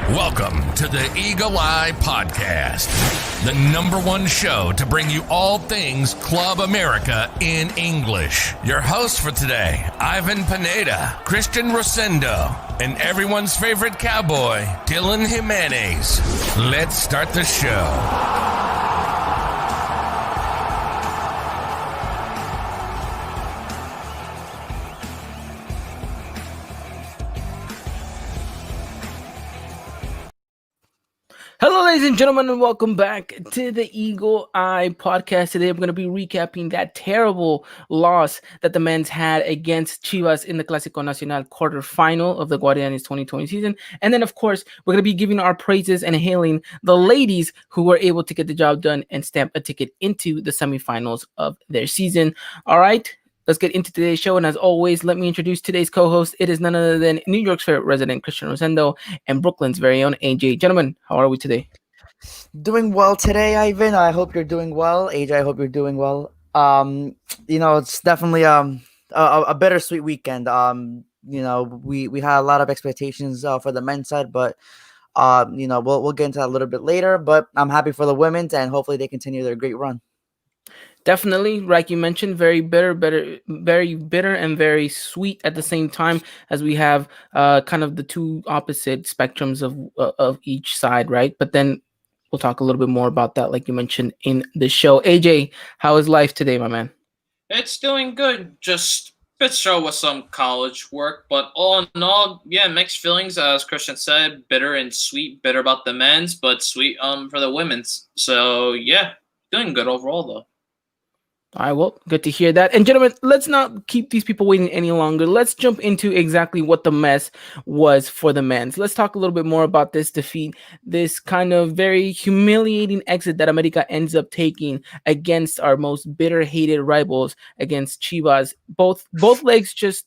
Welcome to the Eagle Eye Podcast, the #1 show to bring you all things Club America in English. Your hosts for today, Ivan Pineda, Christian Rosendo, and everyone's favorite cowboy, Dylan Jimenez. Let's start the show. Hello, ladies and gentlemen, and welcome back to the Eagle Eye Podcast. Today, I'm going to be recapping that terrible loss that the men's had against Chivas in the Clásico Nacional quarterfinal of the Guardianes 2020 season. And then, of course, we're going to be giving our praises and hailing the ladies who were able to get the job done and stamp a ticket into the semifinals of their season. All right. Let's get into today's show. And as always, let me introduce today's co-host. It is none other than New York's favorite resident, Christian Rosendo, and Brooklyn's very own AJ. Gentlemen, how are we today? Doing well today, Ivan. I hope you're doing well. AJ, I hope you're doing well. It's definitely a bittersweet weekend. We had a lot of expectations for the men's side, but we'll get into that a little bit later. But I'm happy for the women's, and hopefully they continue their great run. Definitely, like you mentioned, very bitter and very sweet at the same time, as we have kind of the two opposite spectrums of each side, right? But then we'll talk a little bit more about that, like you mentioned in the show. AJ, how is life today, my man? It's doing good. Just a bit stressed with some college work, but all in all, yeah, mixed feelings. As Christian said, bitter and sweet. Bitter about the men's, but sweet for the women's. So yeah, doing good overall though. All right, well, good to hear that. And gentlemen, let's not keep these people waiting any longer. Let's jump into exactly what the mess was for the men's. Let's talk a little bit more about this defeat, this kind of very humiliating exit that America ends up taking against our most bitter, hated rivals, against Chivas. Both legs just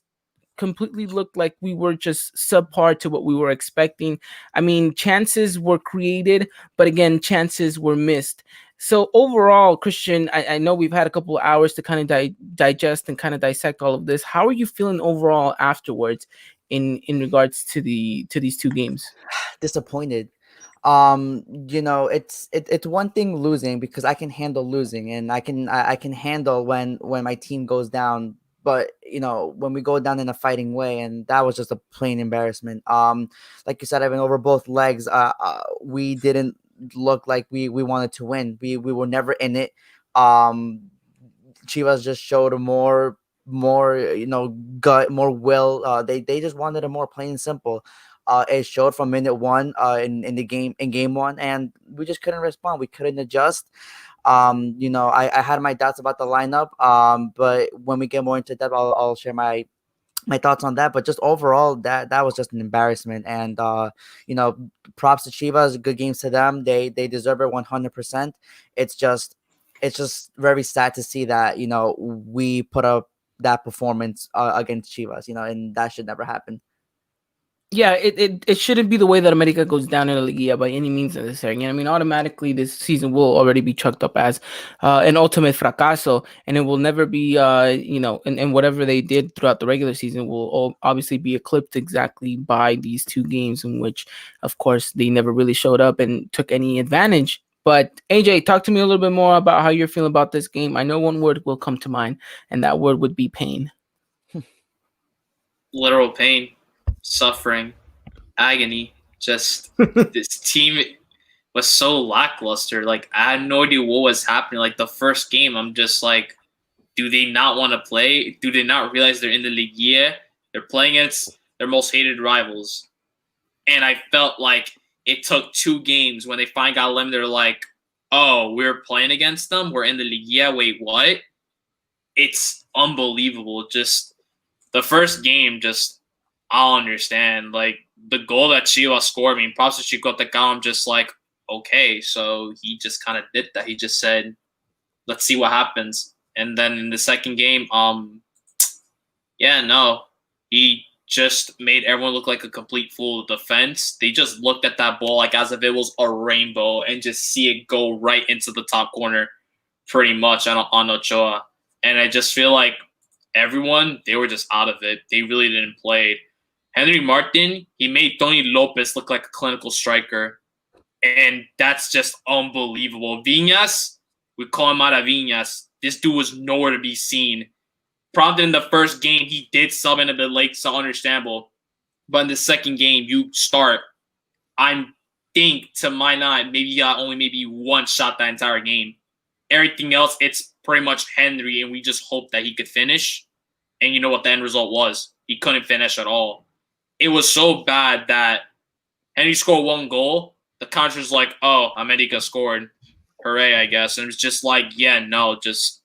completely looked like we were just subpar to what we were expecting. I mean, chances were created, but again, chances were missed. So overall, Christian, I know we've had a couple of hours to kind of digest and kind of dissect all of this. How are you feeling overall afterwards in regards to these two games? Disappointed. It's one thing losing, because I can handle losing, and I can handle when my team goes down. But when we go down in a fighting way, and that was just a plain embarrassment. Like you said, Evan, over both legs, we didn't look like we wanted to win. We were never in it. Chivas just showed more gut, more will. They just wanted it more, plain and simple. It showed from minute one in game one, and we just couldn't respond. We couldn't adjust. I had my doubts about the lineup, but when we get more into depth, I'll share my thoughts on that. But just overall, that was just an embarrassment. And props to Chivas, good games to them. They deserve it 100%. It's just very sad to see that we put up that performance against Chivas, and that should never happen. Yeah, it shouldn't be the way that America goes down in the Liga by any means necessary. I mean, automatically this season will already be chucked up as an ultimate fracaso, and it will never be, and whatever they did throughout the regular season will obviously be eclipsed exactly by these two games in which, of course, they never really showed up and took any advantage. But AJ, talk to me a little bit more about how you're feeling about this game. I know one word will come to mind, and that word would be pain. Literal pain. Suffering, agony. Just this team was so lackluster. Like, I had no idea what was happening. Like, the first game, I'm just like, do they not want to play? Do they not realize they're in the Liga? They're playing against their most hated rivals. And I felt like it took 2 games when they finally got eliminated. They're like, oh, we're playing against them? We're in the Liga? Wait, what? It's unbelievable. Just the first game, just I don't understand. Like, the goal that Chivas scored, I mean, props to Chico Tecao, I'm just like, okay, so he just kind of did that. He just said, let's see what happens. And then in the second game, he just made everyone look like a complete fool. Defense, they just looked at that ball like as if it was a rainbow and just see it go right into the top corner pretty much on Ochoa. And I just feel like everyone, they were just out of it. They really didn't play. Henry Martin, he made Tony Lopez look like a clinical striker. And that's just unbelievable. Viñas, we call him out of Viñas. This dude was nowhere to be seen. Probably in the first game, he did sub in a bit late, so understandable. But in the second game, you start. I think, to my mind, maybe he got only maybe one shot that entire game. Everything else, it's pretty much Henry, and we just hope that he could finish. And you know what the end result was? He couldn't finish at all. It was so bad that Henry scored one goal. The counter's like, oh, America scored. Hooray, I guess. And it was just like, yeah, no, just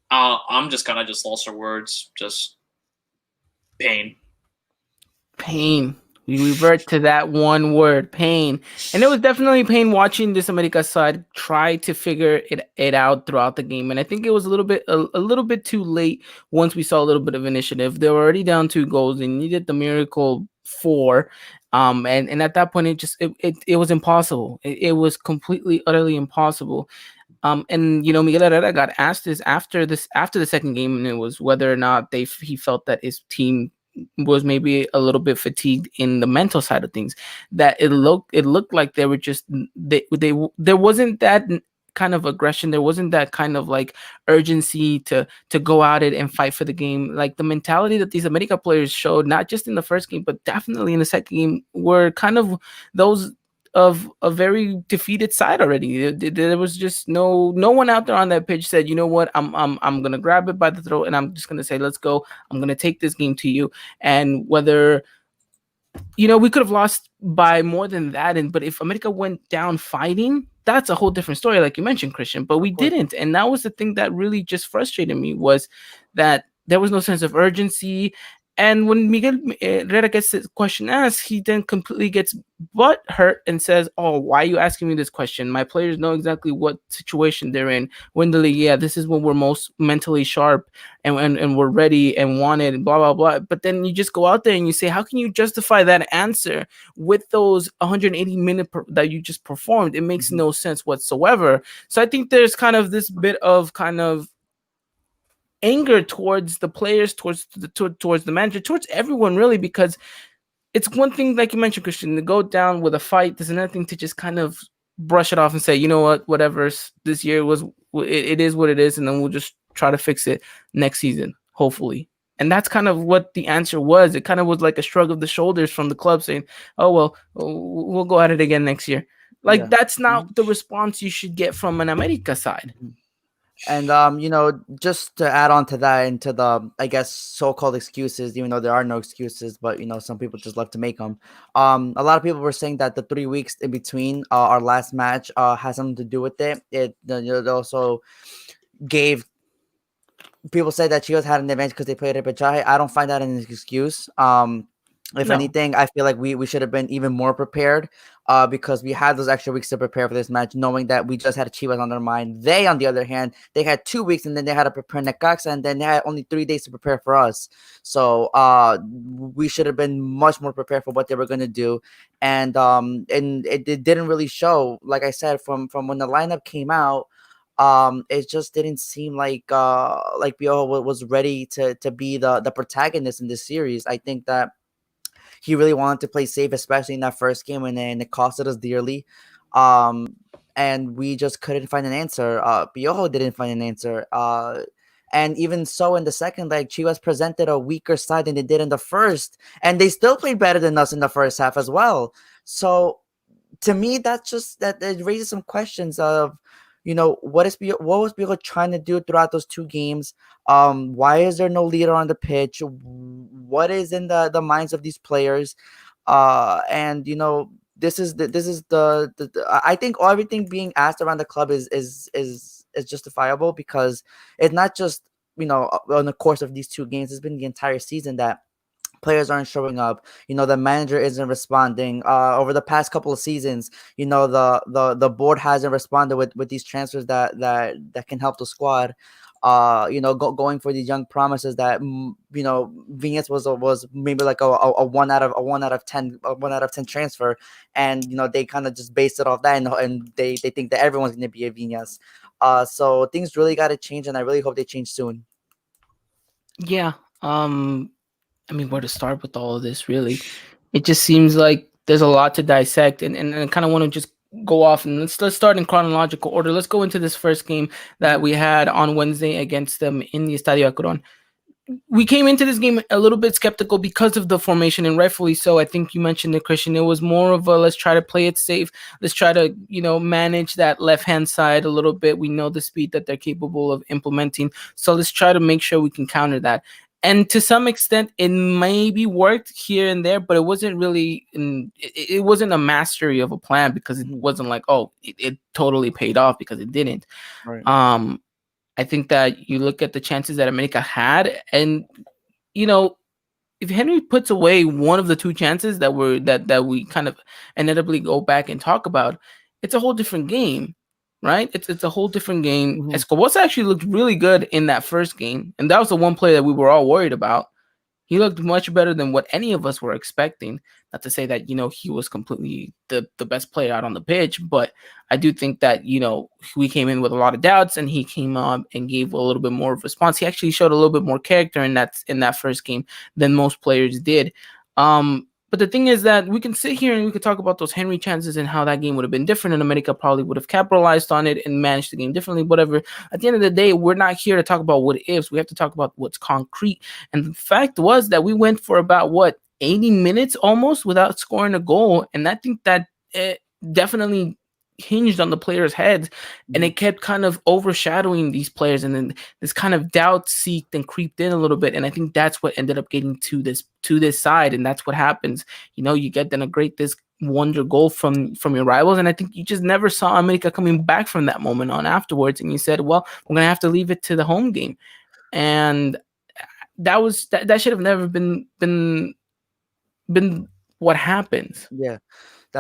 I'm just kind of just lost for words. Just pain. Pain. We revert to that one word, pain. And it was definitely pain watching this America side try to figure it out throughout the game. And I think it was a little bit too late once we saw a little bit of initiative. They were already down 2 goals and needed the miracle 4. And at that point it was impossible. It was completely, utterly impossible. And you know, Miguel Herrera got asked this after the second game, and it was whether or not he felt that his team was maybe a little bit fatigued in the mental side of things. That it looked like they were just there wasn't that kind of aggression, there wasn't that kind of like urgency to go at it and fight for the game. Like the mentality that these America players showed, not just in the first game but definitely in the second game, were kind of those of a very defeated side already. There was just no one out there on that pitch said, you know what, I'm gonna grab it by the throat and I'm just gonna say, let's go. I'm gonna take this game to you. And whether, you know, we could have lost by more than that, but if America went down fighting, that's a whole different story, like you mentioned, Christian. But we didn't, and that was the thing that really just frustrated me, was that there was no sense of urgency. And when Miguel Herrera gets this question asked, he then completely gets butt hurt and says, oh, why are you asking me this question? My players know exactly what situation they're in. When the league, yeah, this is when we're most mentally sharp and we're ready and wanted, and blah, blah, blah. But then you just go out there and you say, how can you justify that answer with those 180 minutes that you just performed? It makes no sense whatsoever. So I think there's kind of this bit of kind of anger towards the players, towards the manager, towards everyone really, because it's one thing, like you mentioned, Christian, to go down with a fight. There's another thing to just kind of brush it off and say, you know what, whatever this year was, it is what it is, and then we'll just try to fix it next season, hopefully. And that's kind of what the answer was. It kind of was like a shrug of the shoulders from the club saying, oh, well, we'll go at it again next year. Like, that's not the response you should get from an America side. And you know, just to add on to that, and to the, I guess, so-called excuses, even though there are no excuses, but you know, some people just love to make them. A lot of people were saying that the 3 weeks in between our last match has something to do with it. It also gave, people said that Chivas had an advantage because they played Repechaje. I don't find that an excuse. If anything, I feel like we should have been even more prepared, because we had those extra weeks to prepare for this match, knowing that we just had Chivas on their mind. They, on the other hand, they had 2 weeks, and then they had to prepare Necaxa, and then they had only 3 days to prepare for us. So we should have been much more prepared for what they were going to do. And it didn't really show. Like I said, from when the lineup came out, it just didn't seem like Piojo was ready to be the protagonist in this series. I think that he really wanted to play safe, especially in that first game, and then it costed us dearly. And we just couldn't find an answer. Piojo didn't find an answer. And even so, in the second leg, Chivas presented a weaker side than they did in the first, and they still played better than us in the first half as well. So, to me, that it raises some questions of, you know, what was Piojo trying to do throughout those 2 games? Why is there no leader on the pitch? What is in the minds of these players? And you know, this is the I think everything being asked around the club is justifiable, because it's not just, you know, on the course of these 2 games. It's been the entire season that players aren't showing up. You know, the manager isn't responding. Over the past couple of seasons, you know, the board hasn't responded with these transfers that can help the squad. You know, going for these young promises that, you know, Viñas was maybe like a 1 out of 10 transfer, and you know, they kind of just based it off that, and they think that everyone's going to be a Viñas. So things really got to change, and I really hope they change soon. Yeah. I mean, where to start with all of this, really? It just seems like there's a lot to dissect, and I kind of want to just go off and let's start in chronological order. Let's go into this first game that Mhm. we had on Wednesday against them in the Estadio Acron. We came into this game a little bit skeptical because of the formation, and rightfully so. I think you mentioned it, Christian. It was more of a let's try to play it safe. Let's try to, manage that left hand side a little bit. We know the speed that they're capable of implementing, so let's try to make sure we can counter that. And to some extent, it maybe worked here and there, but it wasn't really. It wasn't a mastery of a plan because it Mhm. wasn't like, oh, it totally paid off, because it didn't. Right. Um, I think that you look at the chances that America had, and you know, if Henry puts away one of the two chances that we kind of inevitably go back and talk about, it's a whole different game, right? It's a whole different game. Mhm. Escobosa actually looked really good in that first game, and that was the one play that we were all worried about. He looked much better than what any of us were expecting. Not to say that, he was completely the best player out on the pitch, but I do think that, we came in with a lot of doubts, and he came up and gave a little bit more of response. He actually showed a little bit more character in that first game than most players did. But the thing is that we can sit here and we could talk about those Henry chances and how that game would have been different, and America probably would have capitalized on it and managed the game differently, whatever. At the end of the day, we're not here to talk about what ifs. We have to talk about what's concrete. And the fact was that we went for about 80 minutes almost without scoring a goal, and I think that it definitely hinged on the players' heads, and Mhm. it kept kind of overshadowing these players, and then this kind of doubt seeked and creeped in a little bit, and I think that's what ended up getting to this side, and that's what happens. You get then a great this wonder goal from your rivals, and I think you just never saw America coming back from that moment on afterwards, and you said, well, we're gonna have to leave it to the home game. And that should have never been what happens, Yeah.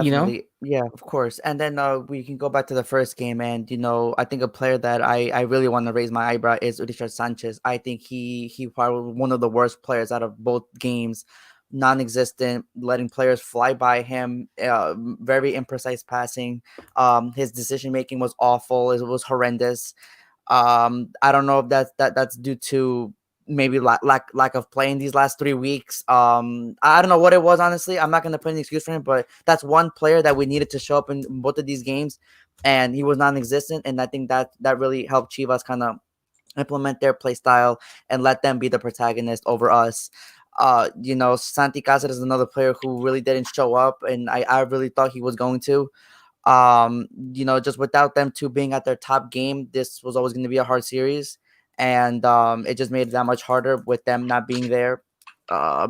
you know? Definitely. Yeah, of course. And then we can go back to the first game. And, I think a player that I really want to raise my eyebrow is Jorge Sanchez. I think he probably one of the worst players out of both games, non-existent, letting players fly by him, very imprecise passing. His decision making was awful. It was horrendous. I don't know if that's due to maybe lack of playing these last 3 weeks. I don't know what it was, honestly. I'm not gonna put an excuse for him, but that's one player that we needed to show up in both of these games, and he was non-existent. And I think that really helped Chivas kind of implement their play style and let them be the protagonist over us. Santi Cazar is another player who really didn't show up, and I really thought he was going to. Just without them two being at their top game, this was always going to be a hard series, and it just made it that much harder with them not being there.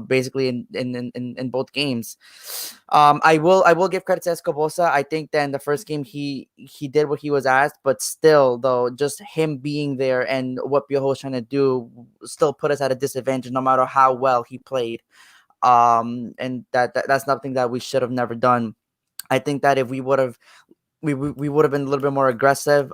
Basically in both games. I will give credit to Escobosa. I think that in the first game he did what he was asked, but still though, just him being there and what Piojo was trying to do still put us at a disadvantage no matter how well he played. And that's something that we should have never done. I think that if we would have we would have been a little bit more aggressive.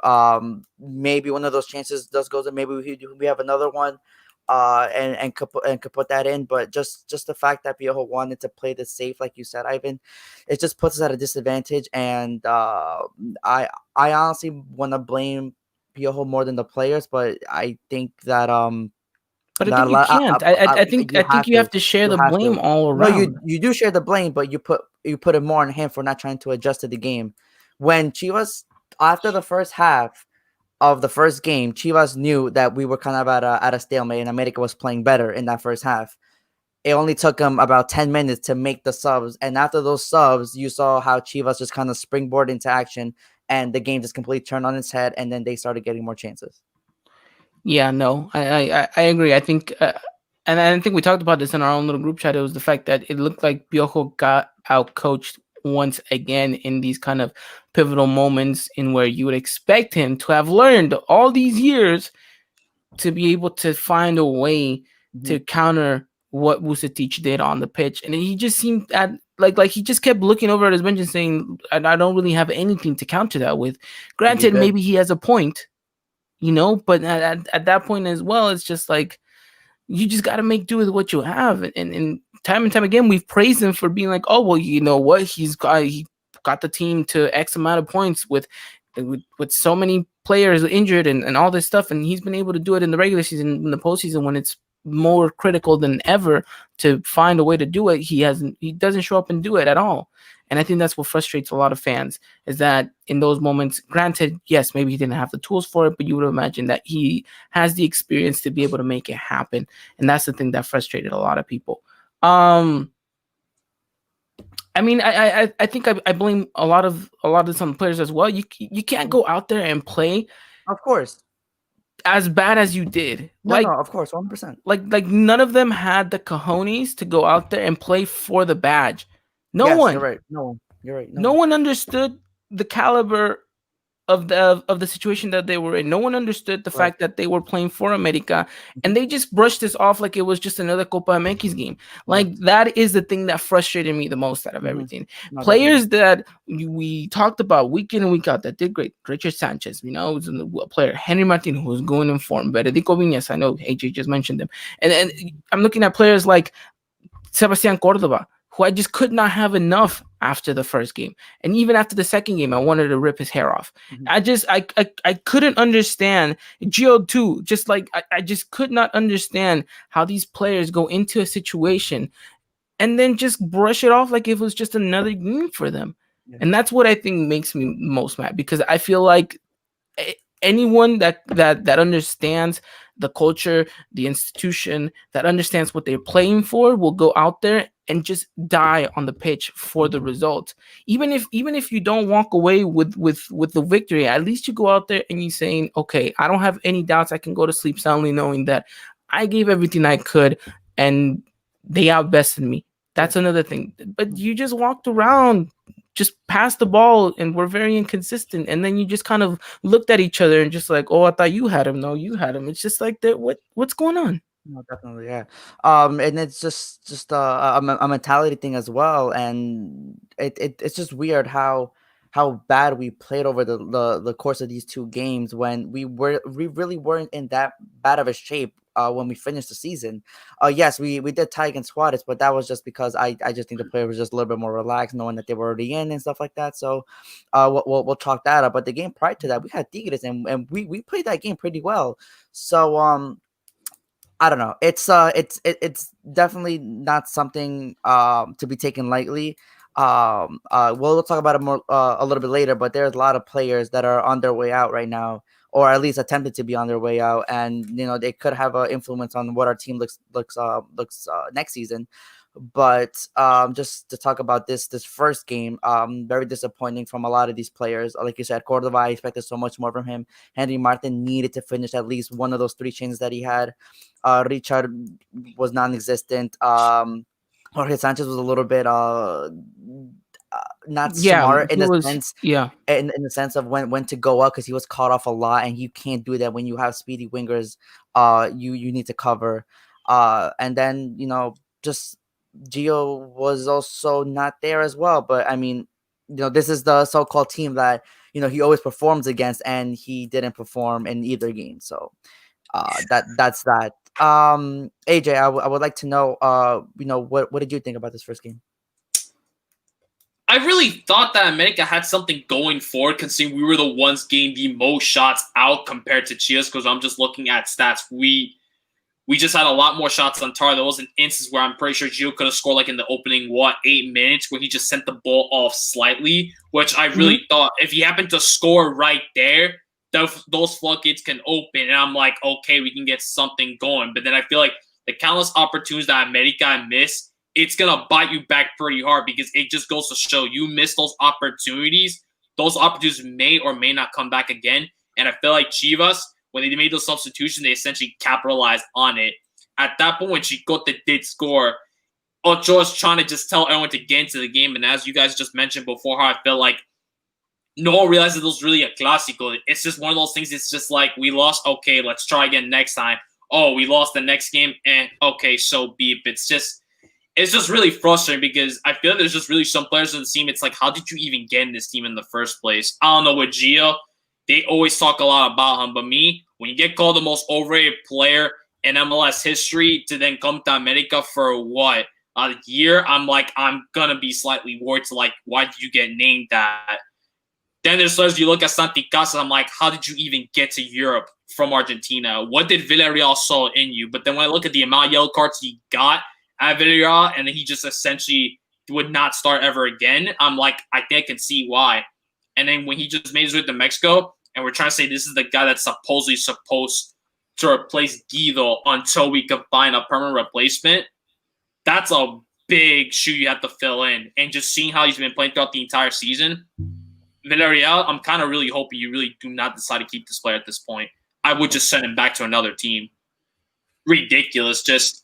Maybe one of those chances does goes, and maybe we have another one, and could put that in. But just the fact that Piojo wanted to play this safe, like you said, Ivan, it just puts us at a disadvantage. And I honestly want to blame Piojo more than the players, but I think that But I not a think you lot. can't. I think You I think have you to. have to share You the have blame to. all No, around. you do share the blame, but you put it more on him for not trying to adjust to the game. When Chivas, after the first half of the first game, Chivas knew that we were kind of at a stalemate, and America was playing better in that first half. It only took them about 10 minutes to make the subs, and after those subs, you saw how Chivas just kind of springboard into action, and the game just completely turned on its head, and then they started getting more chances. Yeah, no, I agree. I think, and I think we talked about this in our own little group chat. It was the fact that it looked like Piojo got out coached once again in these kind of pivotal moments in where you would expect him to have learned all these years to be able to find a way Mhm. to counter what Vucetic did on the pitch, and he just seemed at like he just kept looking over at his bench and saying, I don't really have anything to counter that with." We Granted, did. maybe he has a point, but at that point as well, it's just like you just got to make do with what you have. And time and time again, we've praised him for being like, oh, well, you know what? He got the team to X amount of points with so many players injured and all this stuff. And he's been able to do it in the regular season, in the postseason, when it's more critical than ever to find a way to do it. He doesn't show up and do it at all. And I think that's what frustrates a lot of fans, is that in those moments, granted, yes, maybe he didn't have the tools for it, but you would imagine that he has the experience to be able to make it happen. And that's the thing that frustrated a lot of people. I mean, I think I blame a lot of some players as well. You can't go out there and play, of course, as bad as you did. No, of course, 100%. Like none of them had the cojones to go out there and play for the badge. No one. You're right. No one. You're right. No one understood the caliber of the situation that they were in. No one understood the fact that they were playing for America, and they just brushed this off like it was just another Copa MX game. Like that is the thing that frustrated me the most out of everything. Players that we talked about week in and week out that did great. Jorge Sanchez, was a player. Henry Martin, who was going in form. Benedico Viñas, I know AJ just mentioned him. And I'm looking at players like Sebastian Cordova, who I just could not have enough after the first game. And even after the second game, I wanted to rip his hair off. I couldn't understand. Gio too, just like I just could not understand how these players go into a situation and then just brush it off like it was just another game for them. And that's what I think makes me most mad, because I feel like anyone that understands the culture, the institution, that understands what they're playing for, will go out there and just die on the pitch for the result. Even if you don't walk away with the victory, at least you go out there and you're saying, okay, I don't have any doubts. I can go to sleep soundly knowing that I gave everything I could and they outbested me. That's another thing. But you just walked around, just passed the ball, and were very inconsistent. And then you just kind of looked at each other and just like, oh, I thought you had him. No, you had him. It's just like that. What's going on? No, definitely, yeah. And it's just a mentality thing as well, and it's just weird how bad we played over the course of these two games, when we really weren't in that bad of a shape when we finished the season. Yes, we did tie against Juarez, but that was just because I just think the player was just a little bit more relaxed, knowing that they were already in and stuff like that. So we'll chalk that up. But the game prior to that, we had Tigres, and we played that game pretty well. So I don't know. It's definitely not something to be taken lightly. We'll talk about it more a little bit later, but there's a lot of players that are on their way out right now, or at least attempted to be on their way out, and they could have an influence on what our team looks next season. But just to talk about this first game, very disappointing from a lot of these players. Like you said, Cordova, I expected so much more from him. Henry Martin needed to finish at least one of those 3 chains that he had. Richard was non-existent. Jorge Sanchez was a little bit not smart in the sense, in the sense of when to go up, because he was caught off a lot, and you can't do that when you have speedy wingers. You need to cover, and then just Gio was also not there as well. But I mean, this is the so-called team that he always performs against, and he didn't perform in either game. So that's that. AJ, I would like to know, what did you think about this first game? I really thought that America had something going for it, considering we were the ones getting the most shots out compared to Chivas. Because I'm just looking at stats, we just had a lot more shots on target. There was an instance where I'm pretty sure Gio could have scored like in the opening 8 minutes, where he just sent the ball off slightly, which I really thought if he happened to score right there, those floodgates can open, and I'm like, okay, we can get something going. But then I feel like the countless opportunities that America missed, it's gonna bite you back pretty hard, because it just goes to show you miss those opportunities may or may not come back again. And I feel like Chivas, when they made those substitutions, they essentially capitalized on it. At that point, when Chicote did score, Ochoa's trying to just tell everyone to get into the game. And as you guys just mentioned before, how I felt like no one realized it was really a Clásico. It's just one of those things. It's just like, we lost. Okay, let's try again next time. Oh, we lost the next game. And okay, so be it. It's just really frustrating, because I feel like there's just really some players in the team. It's like, how did you even get in this team in the first place? I don't know. With Gio, they always talk a lot about him. But me, when you get called the most overrated player in MLS history to then come to America for a year, I'm like, I'm going to be slightly worried to like, why did you get named that? Then there's players, you look at Santi Casas, I'm like, how did you even get to Europe from Argentina? What did Villarreal saw in you? But then when I look at the amount of yellow cards he got at Villarreal, and then he just essentially would not start ever again, I'm like, I think I can see why. And then when he just made his way to Mexico, and we're trying to say this is the guy that's supposedly supposed to replace Guido until we can find a permanent replacement, that's a big shoe you have to fill in. And just seeing how he's been playing throughout the entire season, Villarreal, I'm kind of really hoping you really do not decide to keep this player at this point. I would just send him back to another team. Ridiculous. Just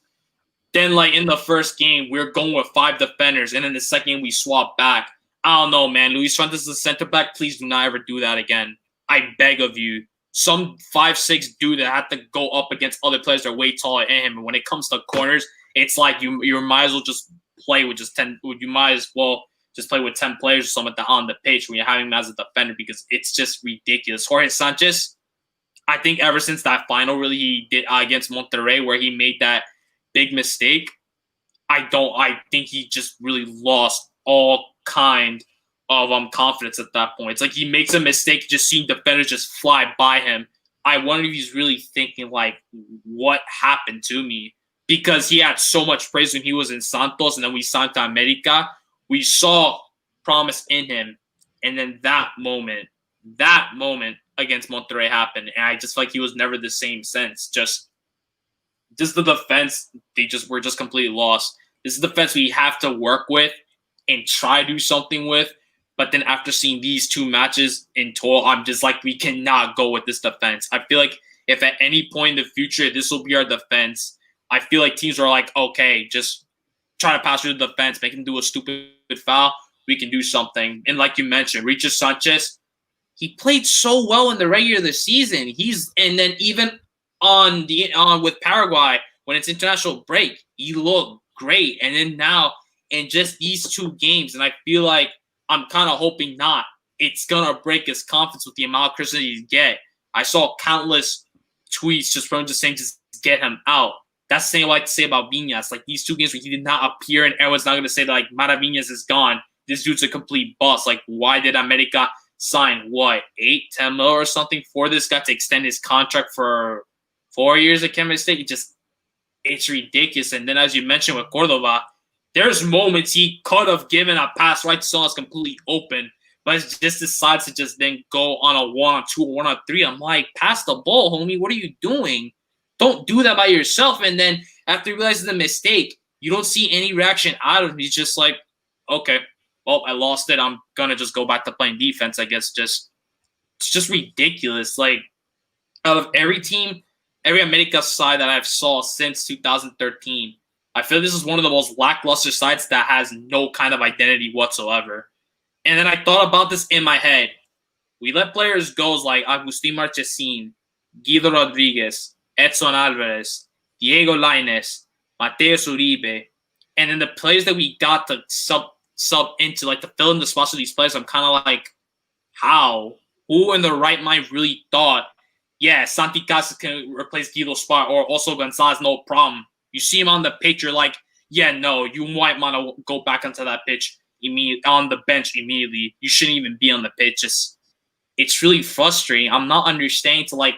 then, like, in the first game, we're going with 5 defenders, and in the second game, we swap back. I don't know, man. Luis Fuentes is the center back. Please do not ever do that again. I beg of you. Some 5'6" dude that had to go up against other players that are way taller than him. And when it comes to corners, it's like you might as well just play with just 10. You might as well just play with 10 players or something on the pitch when you're having him as a defender, because it's just ridiculous. Jorge Sanchez, I think ever since that final really he did against Monterrey where he made that big mistake, I think he just really lost all kind of confidence at that point. It's like he makes a mistake, just seeing defenders just fly by him. I wonder if he's really thinking, like, what happened to me? Because he had so much praise when he was in Santos, and then we signed to America. We saw promise in him, and then that moment against Monterrey happened, and I just feel like he was never the same since. Just the defense, we're just completely lost. This is the defense we have to work with and try to do something with. But then after seeing these 2 matches in total, I'm just like, we cannot go with this defense. I feel like if at any point in the future this will be our defense, I feel like teams are like, okay, just try to pass through the defense, make him do a stupid foul. We can do something. And like you mentioned, Jorge Sanchez, he played so well in the regular of the season. And then even on with Paraguay when it's international break, he looked great. And then now in just these 2 games, and I feel like I'm kind of hoping not. It's going to break his confidence with the amount of criticism he get. I saw countless tweets just from just saying, just get him out. That's the same I like to say about Viñas. Like, these 2 games where he did not appear, and everyone's not going to say that, like, Maraviñas is gone. This dude's a complete bust. Like, why did America sign, 8-10 mil or something for this guy to extend his contract for 4 years at Cameron State? It's ridiculous. And then, as you mentioned with Cordova, there's moments he could have given a pass right to someone completely open, but it just decides to just then go on a 1-on-2 or 1-on-3. I'm like, pass the ball, homie. What are you doing? Don't do that by yourself. And then after he realizes the mistake, you don't see any reaction out of him. He's just like, okay, well, I lost it. I'm going to just go back to playing defense, I guess. It's just ridiculous. Like, out of every team, every America side that I've saw since 2013, I feel this is one of the most lackluster sides that has no kind of identity whatsoever. And then I thought about this in my head. We let players go like Agustin Marchesín, Guido Rodriguez, Edson Alvarez, Diego Lainez, Mateus Uribe, and then the players that we got to sub into, like, to fill in the spots of these players, I'm kind of like, how? Who in the right mind really thought, yeah, Santi Casas can replace Guido's spot, or also Gonzalez, no problem. You see him on the pitch, you're like, yeah, no, you might want to go back onto that pitch on the bench immediately. You shouldn't even be on the pitch. It's really frustrating. I'm not understanding to, like,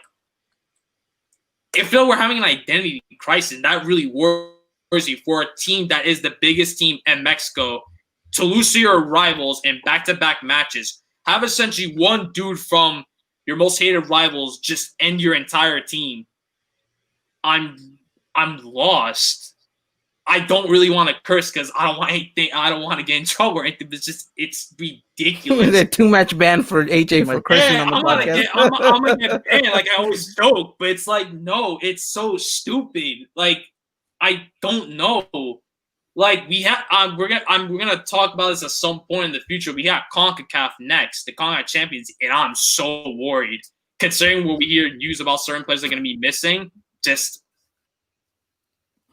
if we're having an identity crisis, that really worries you for a team that is the biggest team in Mexico to lose to your rivals in back-to-back matches. Have essentially one dude from your most hated rivals just end your entire team. I'm lost. I don't really want to curse because I don't want to get in trouble or anything. It's ridiculous. There's a 2-match ban for AJ for cursing on the podcast. I'm gonna get banned, like I always joke, but it's like, no, it's so stupid. Like, I don't know. Like, we're gonna talk about this at some point in the future. We got CONCACAF next, the CONCACAF champions, and I'm so worried considering what we hear news about certain players that are gonna be missing.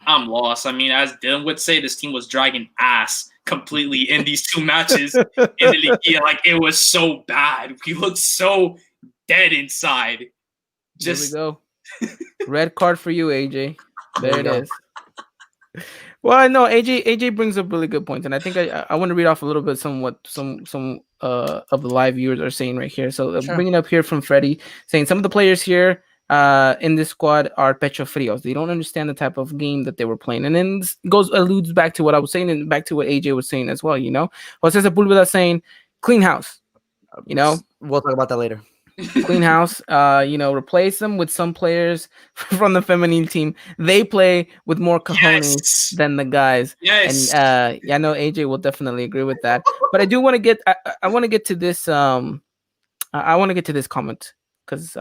I'm lost. I mean, as Dylan would say, this team was dragging ass completely in these 2 matches in the Liga. Like, it was so bad. We looked so dead inside. There we go. Red card for you, AJ. There it is. Well, I know AJ brings up really good points, and I think I want to read off a little bit some of the live viewers are saying right here. So Sure. Bringing up here from Freddie saying some of the players here in this squad are pecho frios. They don't understand the type of game that they were playing, and then this goes alludes back to what I was saying and back to what AJ was saying as well. Jose Sepulveda saying clean house. You know, We'll talk about that later. clean house. Replace them with some players from the feminine team. They play with more cojones Yes. than the guys. Yes. And I know AJ will definitely agree with that. But I do want to get. I want to get to this. I want to get to this comment because.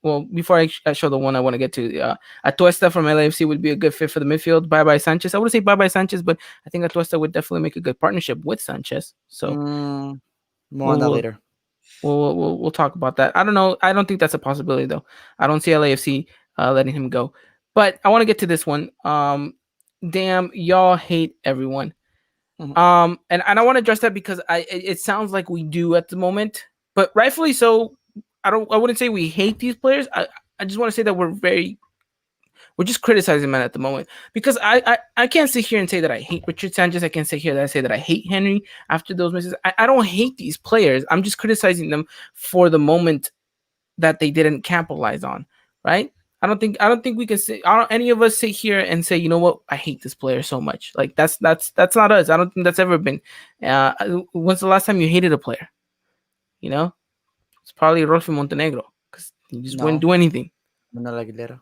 Well, before I show the one I want to get to, Atuesta from LAFC would be a good fit for the midfield. Bye Sanchez. I would say bye Sanchez, but I think Atuesta would definitely make a good partnership with Sanchez. So More on that later. We'll talk about that. I don't know. I don't think that's a possibility though. I don't see LAFC letting him go. But I want to get to this one. Damn, y'all hate everyone. And I want to address that because it sounds like we do at the moment, but rightfully so. I wouldn't say we hate these players. I just want to say that we're just criticizing men at the moment because I can't sit here and say that I hate Richard Sanchez. I can't sit here that I say that I hate Henry after those misses. I don't hate these players. I'm just criticizing them for the moment that they didn't capitalize on, right? I don't think we can say any of us sit here and say, you know what, I hate this player so much. Like that's not us. I don't think that's ever been. When's the last time you hated a player? You know, it's probably Rolfo Montenegro because he just wouldn't do anything. Aguilera.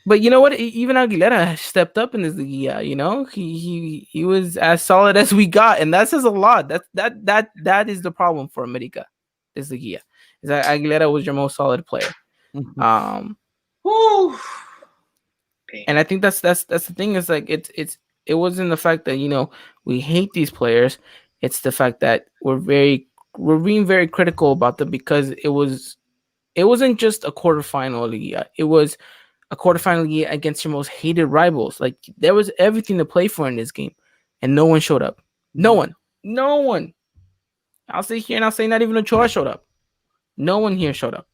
But you know what? Even Aguilera stepped up in this Liguilla. You know, he was as solid as we got, and that says a lot. That is the problem for America. This Liguilla is that Aguilera was your most solid player. And I think that's the thing. Is like it wasn't the fact that we hate these players. It's the fact that we're being very critical about them because it wasn't just a quarterfinal Liga. It was a quarterfinal Liga against your most hated rivals. Like there was everything to play for in this game, and no one showed up. No one. I'll sit here and I'll say not even Ochoa showed up. No one here showed up,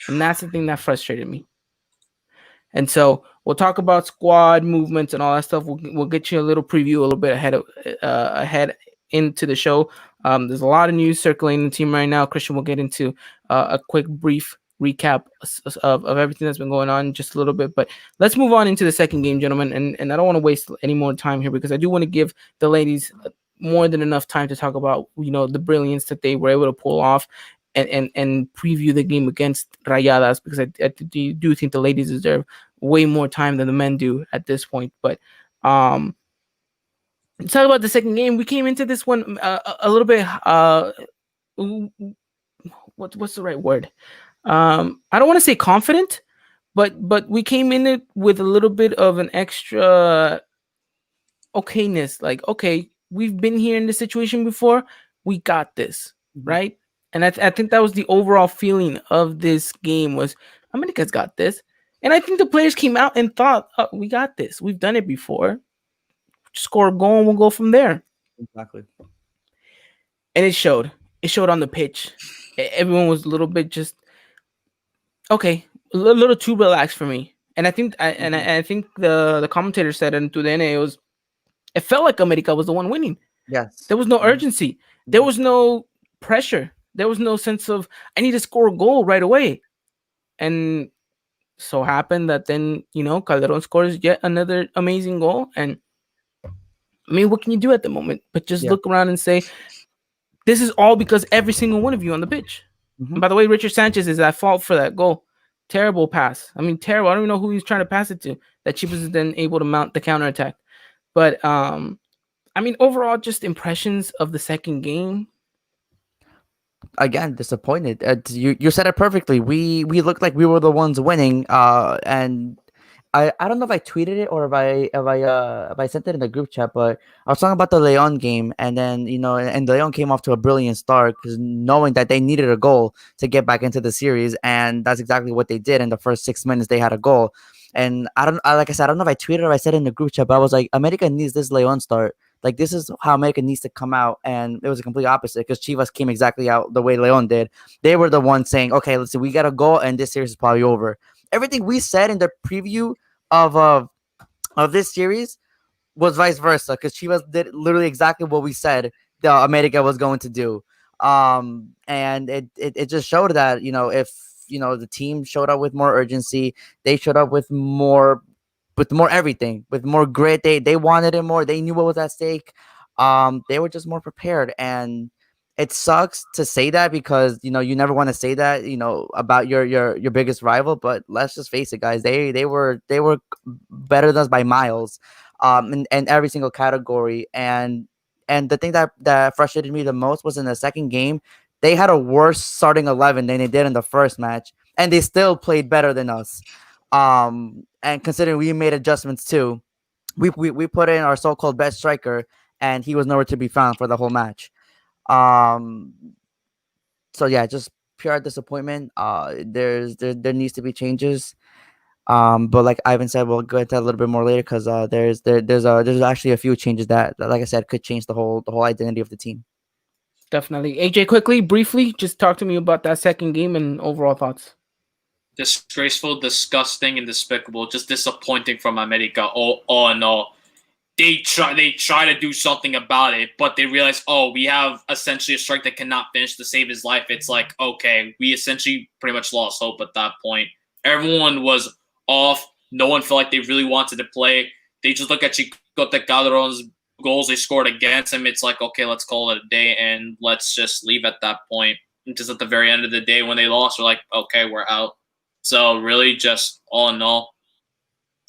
and that's the thing that frustrated me. And so we'll talk about squad movements and all that stuff. We'll get you a little preview a little bit ahead into the show. There's a lot of news circulating the team right now. Christian will get into a quick brief recap of everything that's been going on just a little bit, but let's move on into the second game, gentlemen, and I don't want to waste any more time here because I do want to give the ladies more than enough time to talk about the brilliance that they were able to pull off and preview the game against Rayadas because I do think the ladies deserve way more time than the men do at this point. But let's talk about the second game. We came into this one a little bit. What's the right word? I don't want to say confident, but we came in it with a little bit of an extra okayness. Like, okay, we've been here in this situation before. We got this, right? And I think that was the overall feeling of this game was America's got this. And I think the players came out and thought, oh, we got this. We've done it before. Score a goal and we'll go from there. Exactly. And it showed. It showed on the pitch. Everyone was a little bit just okay, a little too relaxed for me. And I think I think the commentator said in Tudene it felt like America was the one winning. Yes. There was no urgency. There was no pressure. There was no sense of I need to score a goal right away. And so happened that then, Calderon scores yet another amazing goal. And I mean, what can you do at the moment? But just look around and say, this is all because every single one of you on the pitch. And by the way, Richard Sanchez is at fault for that goal. Terrible pass. I mean, terrible. I don't even know who he's trying to pass it to. That Chivas is then able to mount the counterattack. But, I mean, overall, just impressions of the second game. Again, disappointed. You said it perfectly. We looked like we were the ones winning. And I don't know if I tweeted it or if I sent it in the group chat, but I was talking about the Leon game, and then and Leon came off to a brilliant start because knowing that they needed a goal to get back into the series, and that's exactly what they did. In the first 6 minutes, they had a goal, and like I said, I don't know if I tweeted or I said it in the group chat, but I was like, America needs this Leon start. Like, this is how America needs to come out, and it was a complete opposite because Chivas came exactly out the way Leon did. They were the ones saying, okay, let's see, we got a goal, and this series is probably over. Everything we said in the preview of this series was vice versa because Chivas did literally exactly what we said the America was going to do. And it just showed that, if the team showed up with more urgency, they showed up with more everything, with more grit. They wanted it more. They knew what was at stake. They were just more prepared. And it sucks to say that, because you never want to say that about your biggest rival. But let's just face it, guys. They were better than us by miles, in every single category. And the thing that frustrated me the most was in the second game, they had a worse starting 11 than they did in the first match, and they still played better than us. And considering we made adjustments too, we put in our so-called best striker, and he was nowhere to be found for the whole match. Um, so yeah, just pure disappointment. There needs to be changes. But like Ivan said, we'll go into that a little bit more later, because there's actually a few changes that, like I said, could change the whole identity of the team. Definitely. AJ, quickly, briefly, just talk to me about that second game and overall thoughts. Disgraceful, disgusting, and despicable. Just disappointing from America. All in all, they try to do something about it, but they realize, we have essentially a strike that cannot finish to save his life. It's like, okay, we essentially pretty much lost hope at that point. Everyone was off. No one felt like they really wanted to play. They just look at Chicote Calderon's goals they scored against him. It's like, okay, let's call it a day and let's just leave at that point. And just at the very end of the day, when they lost, we're like, okay, we're out. So really, just all in all,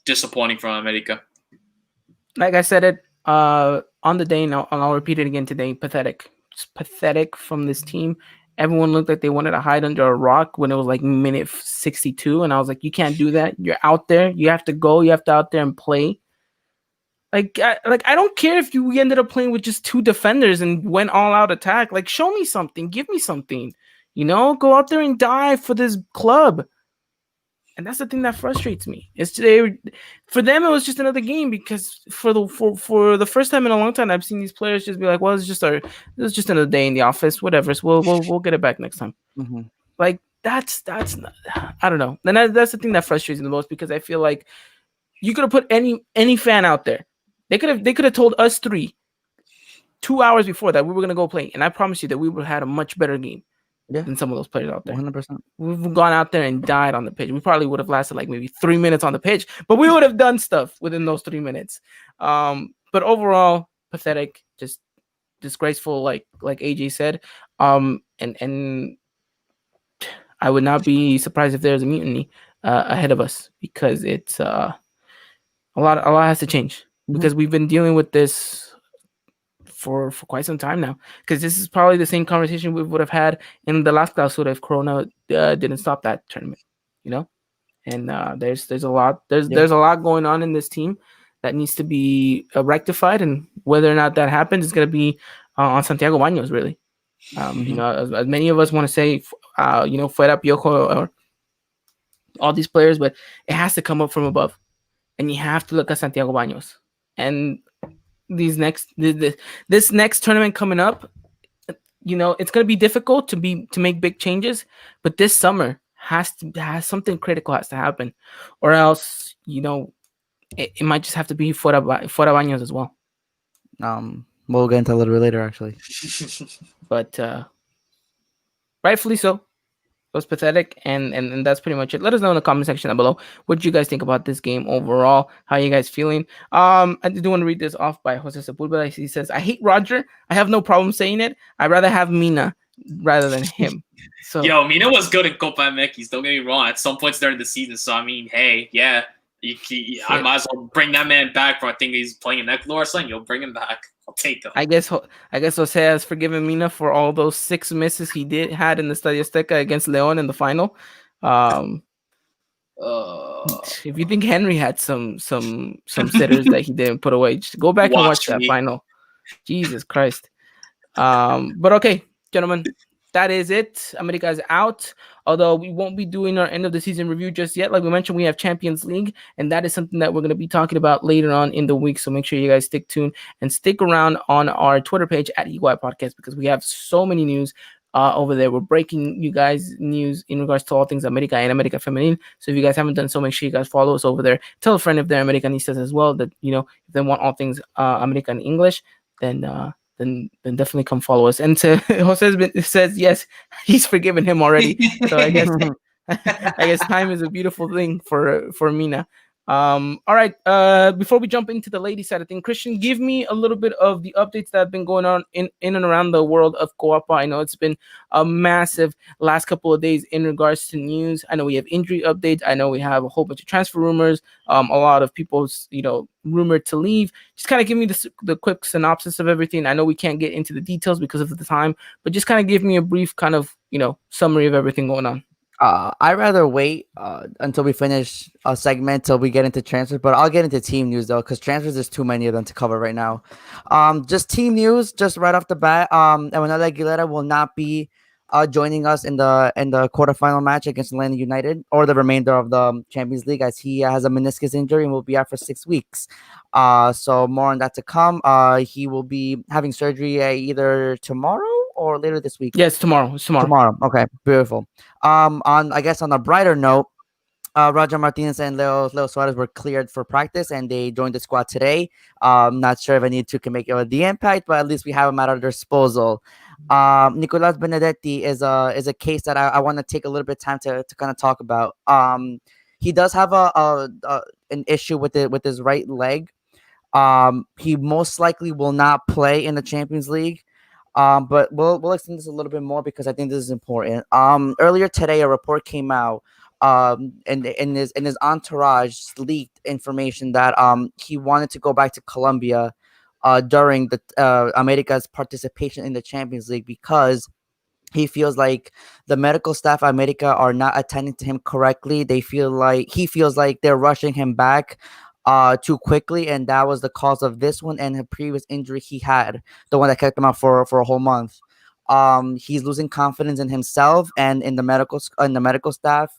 disappointing from America. Like I said it on the day, and I'll repeat it again today. Pathetic. Just pathetic from this team. Everyone looked like they wanted to hide under a rock when it was like minute 62, and I was like, you can't do that. You're out there. You have to go. You have to out there and play. Like I don't care if we ended up playing with just two defenders and went all out attack. Like, show me something. Give me something. Go out there and die for this club. And that's the thing that frustrates me. For them, it was just another game, because for the first time in a long time, I've seen these players just be like, "Well, it's just another day in the office. Whatever. So we'll get it back next time." Mm-hmm. Like that's not, I don't know. And that's the thing that frustrates me the most, because I feel like you could have put any fan out there. They could have told us 2 hours before that we were gonna go play, and I promise you that we would have had a much better game. Yeah. Than some of those players out there. 100%. We've gone out there and died on the pitch. We probably would have lasted like maybe 3 minutes on the pitch, but we would have done stuff within those 3 minutes. But overall, pathetic, just disgraceful, like AJ said. And I would not be surprised if there's a mutiny ahead of us, because it's a lot has to change, because we've been dealing with this for quite some time now, because this is probably the same conversation we would have had in the last clausura if Corona didn't stop that tournament, and there's a lot there's a lot going on in this team that needs to be rectified, and whether or not that happens is going to be on Santiago Baños, really. As many of us want to say fuera Piojo or all these players, but it has to come up from above, and you have to look at Santiago Baños. And this next tournament coming up, it's going to be difficult to make big changes, but this summer has something critical has to happen, or else it might just have to be fuera Baños as well. We'll get into a little bit later, actually. But rightfully so. It was pathetic, and that's pretty much it. Let us know in the comment section down below what you guys think about this game overall. How you guys feeling? I do want to read this off by Jose Sepulveda. He says, "I hate Roger. I have no problem saying it. I'd rather have Mina rather than him." So Mina was good in Copa MX. Don't get me wrong. At some points during the season, so I mean, hey, yeah, I might as well bring that man back. For I think he's playing in Ecuador or something. You'll bring him back. I'll take him. I guess Jose has forgiven Mina for all those 6 misses he had in the Estadio Azteca against León in the final. If you think Henry had some sitters that he didn't put away, just go back and watch that final. Jesus Christ. But okay, gentlemen, that is it. America is out. Although we won't be doing our end of the season review just yet. Like we mentioned, we have Champions League, and that is something that we're going to be talking about later on in the week. So make sure you guys stick tuned and stick around on our Twitter page at EY Podcast, because we have so many news over there. We're breaking you guys news in regards to all things America and America Femenil. So if you guys haven't done so, make sure you guys follow us over there. Tell a friend if they're Americanistas as well, that if they want all things American English, then then definitely come follow us. And to says yes, he's forgiven him already. So I guess I guess time is a beautiful thing for Mina. All right. Before we jump into the ladies side of things, Christian, give me a little bit of the updates that have been going on in and around the world of Coapa. I know it's been a massive last couple of days in regards to news. I know we have injury updates. I know we have a whole bunch of transfer rumors. A lot of people's rumored to leave. Just kind of give me the quick synopsis of everything. I know we can't get into the details because of the time, but just kind of give me a brief kind of summary of everything going on. I'd rather wait until we finish a segment till we get into transfers, but I'll get into team news though, because transfers there's too many of them to cover right now. Just team news, just right off the bat. Emanuel Aguilera will not be joining us in the quarterfinal match against Atlanta United or the remainder of the Champions League, as he has a meniscus injury and will be out for 6 weeks. So more on that to come. He will be having surgery either tomorrow or later this week. Yes, tomorrow. It's tomorrow. Tomorrow. Okay, beautiful. On a brighter note, Roger Martinez and Leo Suarez were cleared for practice and they joined the squad today. Not sure if any two can make the impact, but at least we have them at our disposal. Nicolas Benedetti is a case that I want to take a little bit of time to kind of talk about. He does have an issue with his right leg. He most likely will not play in the Champions League. But we'll extend this a little bit more because I think this is important. Earlier today, a report came out, and his entourage leaked information that he wanted to go back to Colombia, during the America's participation in the Champions League because he feels like the medical staff at America are not attending to him correctly. He feels like they're rushing him back too quickly, and that was the cause of this one and a previous injury he had, the one that kept him out for a whole month. He's losing confidence in himself and in the medical staff.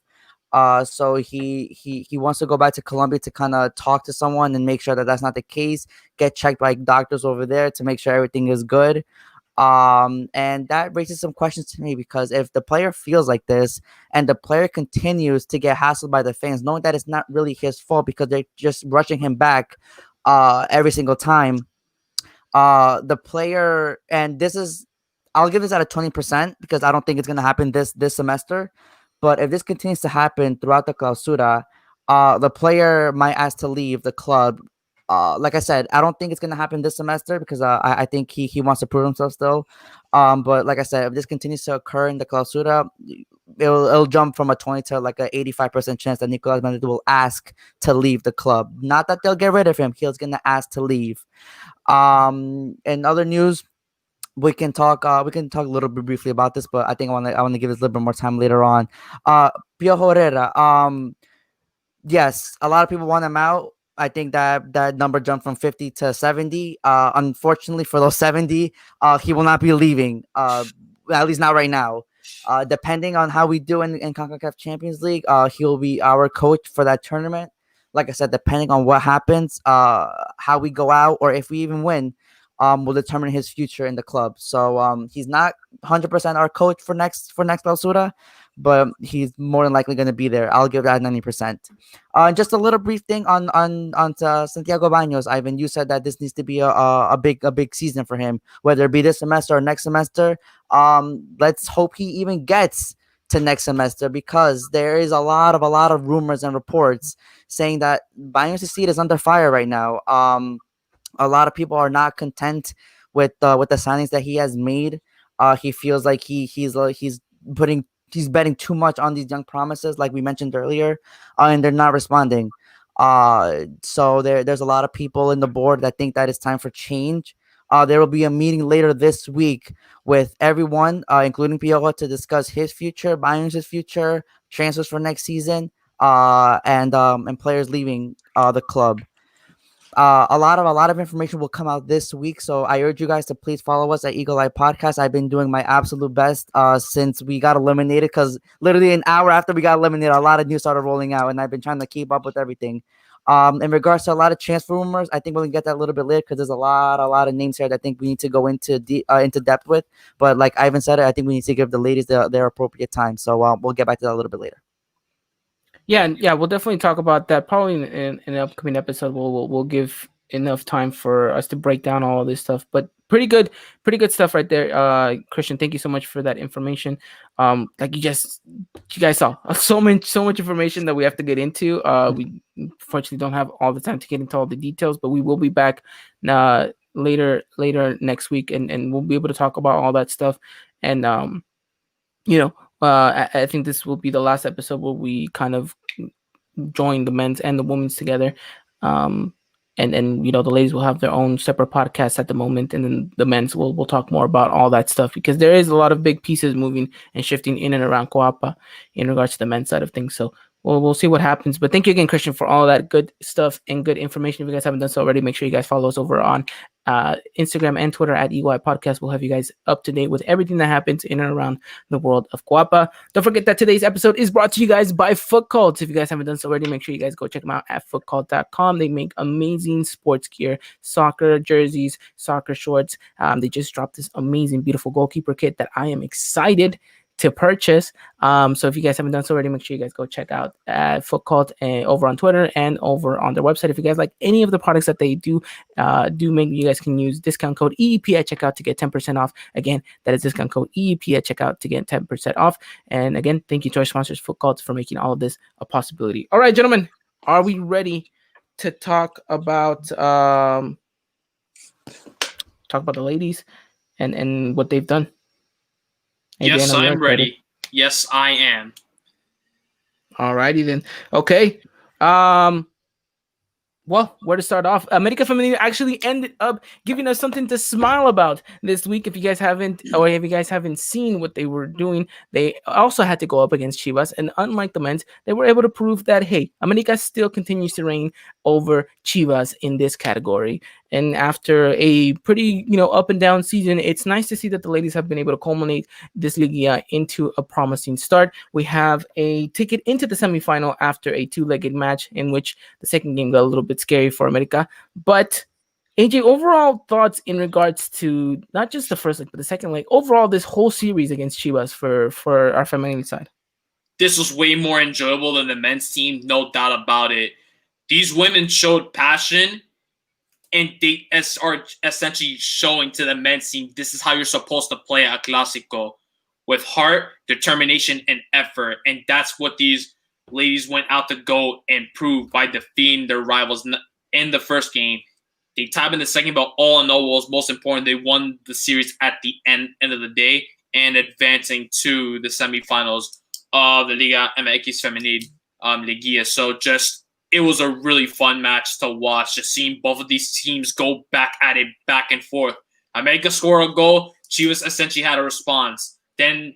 So he wants to go back to Colombia to kind of talk to someone and make sure that that's not the case. Get checked by doctors over there to make sure everything is good. And that raises some questions to me because if the player feels like this and the player continues to get hassled by the fans, knowing that it's not really his fault because they're just rushing him back every single time, the player, and I'll give this at a 20% because I don't think it's going to happen this semester. But if this continues to happen throughout the clausura, the player might ask to leave the club. Like I said, I don't think it's going to happen this semester because I think he wants to prove himself still. But like I said, if this continues to occur in the clausura, it'll jump from a 20 to like an 85% chance that Nicolas Benedetti will ask to leave the club. Not that they'll get rid of him. He's going to ask to leave. In other news, we can talk a little bit briefly about this, but I think I want to give this a little bit more time later on. Piojo Herrera. Yes, a lot of people want him out. I think that number jumped from 50 to 70. Unfortunately for those 70, he will not be leaving. At least not right now. Depending on how we do in CONCACAF Champions League, he will be our coach for that tournament. Like I said, depending on what happens, how we go out, or if we even win, will determine his future in the club. So he's not 100% our coach for next clausura, but he's more than likely going to be there. I'll give that 90%. Just a little brief thing on Santiago Baños. Ivan, you said that this needs to be a big season for him, whether it be this semester or next semester. Let's hope he even gets to next semester because there is a lot of rumors and reports saying that Baños' seat is under fire right now. A lot of people are not content with the signings that he has made. He feels like he's betting too much on these young promises, like we mentioned earlier, and they're not responding. So there's a lot of people in the board that think that it's time for change. There will be a meeting later this week with everyone, including Piojo, to discuss his future, Bayern's future, transfers for next season, and players leaving the club. A lot of information will come out this week, so I urge you guys to please follow us at Eagle Eye Podcast. I've been doing my absolute best since we got eliminated, because literally an hour after we got eliminated, a lot of news started rolling out, and I've been trying to keep up with everything. In regards to a lot of transfer rumors, I think we'll get that a little bit later because there's a lot of names here that I think we need to go into depth with. But like Ivan said, I think we need to give the ladies their appropriate time. So we'll get back to that a little bit later. Yeah, we'll definitely talk about that probably in an upcoming episode. We'll give enough time for us to break down all of this stuff. But pretty good stuff right there. Christian, thank you so much for that information. Like you guys saw so much information that we have to get into. We unfortunately don't have all the time to get into all the details, but we will be back later next week, and we'll be able to talk about all that stuff. And I think this will be the last episode where we kind of join the men's and the women's together. And the ladies will have their own separate podcasts at the moment, and then the men's will talk more about all that stuff, because there is a lot of big pieces moving and shifting in and around Coapa in regards to the men's side of things. So we'll see what happens. But thank you again, Christian, for all that good stuff and good information. If you guys haven't done so already, make sure you guys follow us over on Instagram and Twitter at EY Podcast. We'll have you guys up to date with everything that happens in and around the world of Coapa. Don't forget that today's episode is brought to you guys by Foot Cult. If you guys haven't done so already, make sure you guys go check them out at footcult.com. They make amazing sports gear, soccer jerseys, soccer shorts. They just dropped this amazing, beautiful goalkeeper kit that I am excited to purchase. So if you guys haven't done so already, make sure you guys go check out Foot Cult over on Twitter and over on their website. If you guys like any of the products that they do make, you guys can use discount code EEP at checkout to get 10% off. Again, that is discount code EEP at checkout to get 10% off. And again, thank you to our sponsors, Foot Cult, for making all of this a possibility. All right, gentlemen, are we ready to talk about the ladies and what they've done? Yes, I'm ready. Yes, I am. All righty then. Okay. Well, where to start off? America Femenina actually ended up giving us something to smile about this week. If you guys haven't seen what they were doing, they also had to go up against Chivas. And unlike the men's, they were able to prove that, hey, America still continues to reign over Chivas in this category. And after a pretty, up and down season, it's nice to see that the ladies have been able to culminate this Liga into a promising start. We have a ticket into the semifinal after a two-legged match in which the second game got a little bit scary for America. But AJ, overall thoughts in regards to not just the first leg, but the second leg, overall this whole series against Chivas for our feminine side? This was way more enjoyable than the men's team, no doubt about it. These women showed passion, and they are essentially showing to the men's team, this is how you're supposed to play a Clásico, with heart, determination, and effort. And that's what these ladies went out to go and prove by defeating their rivals in the first game. They tied in the second, but all in all, what was most important, they won the series at the end of the day and advancing to the semifinals of the Liga MX Femenil Liguilla. So it was a really fun match to watch, just seeing both of these teams go back at it, back and forth. America scored a goal, Chivas essentially had a response. Then,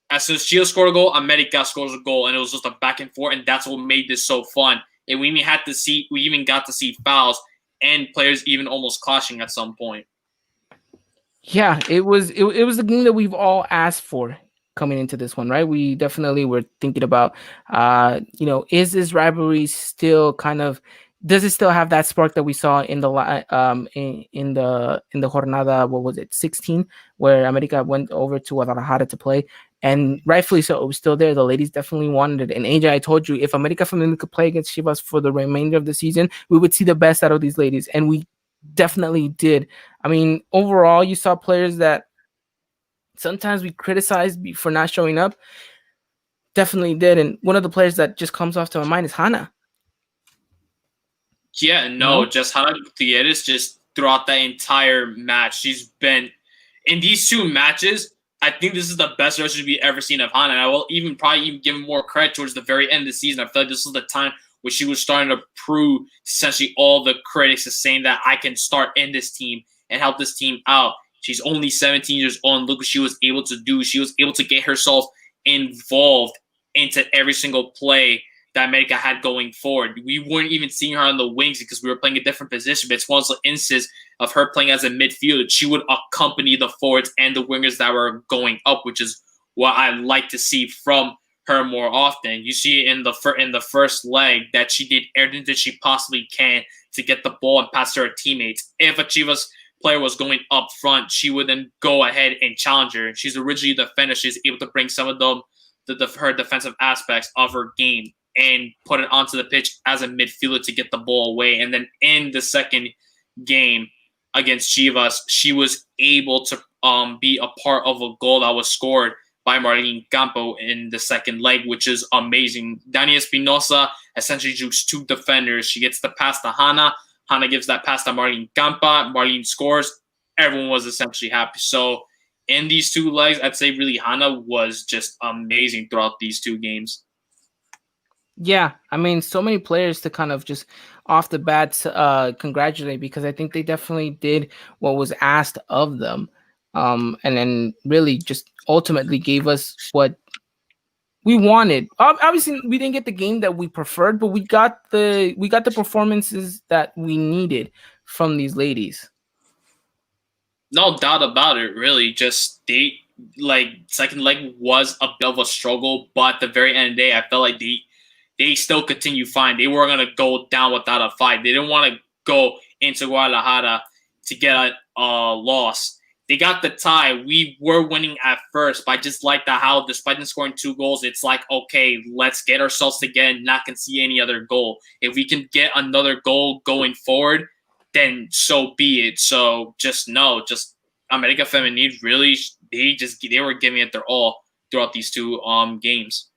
as soon as Chivas scored a goal, America scores a goal, and it was just a back and forth, and that's what made this so fun. And we even got to see fouls and players even almost clashing at some point. Yeah, it was the game that we've all asked for coming into this one, right? We definitely were thinking about, is this rivalry still does it still have that spark that we saw in the jornada, what was it, 16, where America went over to Guadalajara to play, and rightfully so, it was still there. The ladies definitely wanted it. And AJ, I told you, if America Femenina could play against Chivas for the remainder of the season, we would see the best out of these ladies, and we definitely did. I mean, overall, you saw players that sometimes we criticize for not showing up. Definitely did. And one of the players that just comes off to my mind is Hannah. Yeah, just Hannah Gutierrez just throughout that entire match. She's been in these two matches. I think this is the best version we've ever seen of Hannah. And I will probably give more credit towards the very end of the season. I feel like this was the time where she was starting to prove essentially all the critics is saying that I can start in this team and help this team out. She's only 17 years old, and look what she was able to do. She was able to get herself involved into every single play that America had going forward. We weren't even seeing her on the wings because we were playing a different position, but it's one of those instances of her playing as a midfielder. She would accompany the forwards and the wingers that were going up, which is what I like to see from her more often. You see in the first leg that she did everything that she possibly can to get the ball and pass to her teammates. If a Chivas player was going up front, she would then go ahead and challenge her. She's originally a defender. She's able to bring some of her defensive aspects of her game and put it onto the pitch as a midfielder to get the ball away. And then in the second game against Chivas, she was able to be a part of a goal that was scored by Marlene Campo in the second leg, which is amazing. Dani Espinosa essentially jukes two defenders. She gets the pass to Hannah. Hannah gives that pass to Marlene Campa. Marlene scores. Everyone was essentially happy. So in these two legs, I'd say really Hannah was just amazing throughout these two games. Yeah, I mean, so many players to kind of just off the bat congratulate, because I think they definitely did what was asked of them, and then really just ultimately gave us what we wanted. Obviously, we didn't get the game that we preferred, but we got the performances that we needed from these ladies. No doubt about it, really. Just second leg was a bit of a struggle, but at the very end of the day, I felt like they still continue fine. They were gonna go down without a fight. They didn't want to go into Guadalajara to get a loss. They got the tie. We were winning at first, but I just like that how, despite them scoring 2 goals, it's like, okay, let's get ourselves together and not concede any other goal. If we can get another goal going forward, then so be it. So just America Femenil really, they were giving it their all throughout these two games.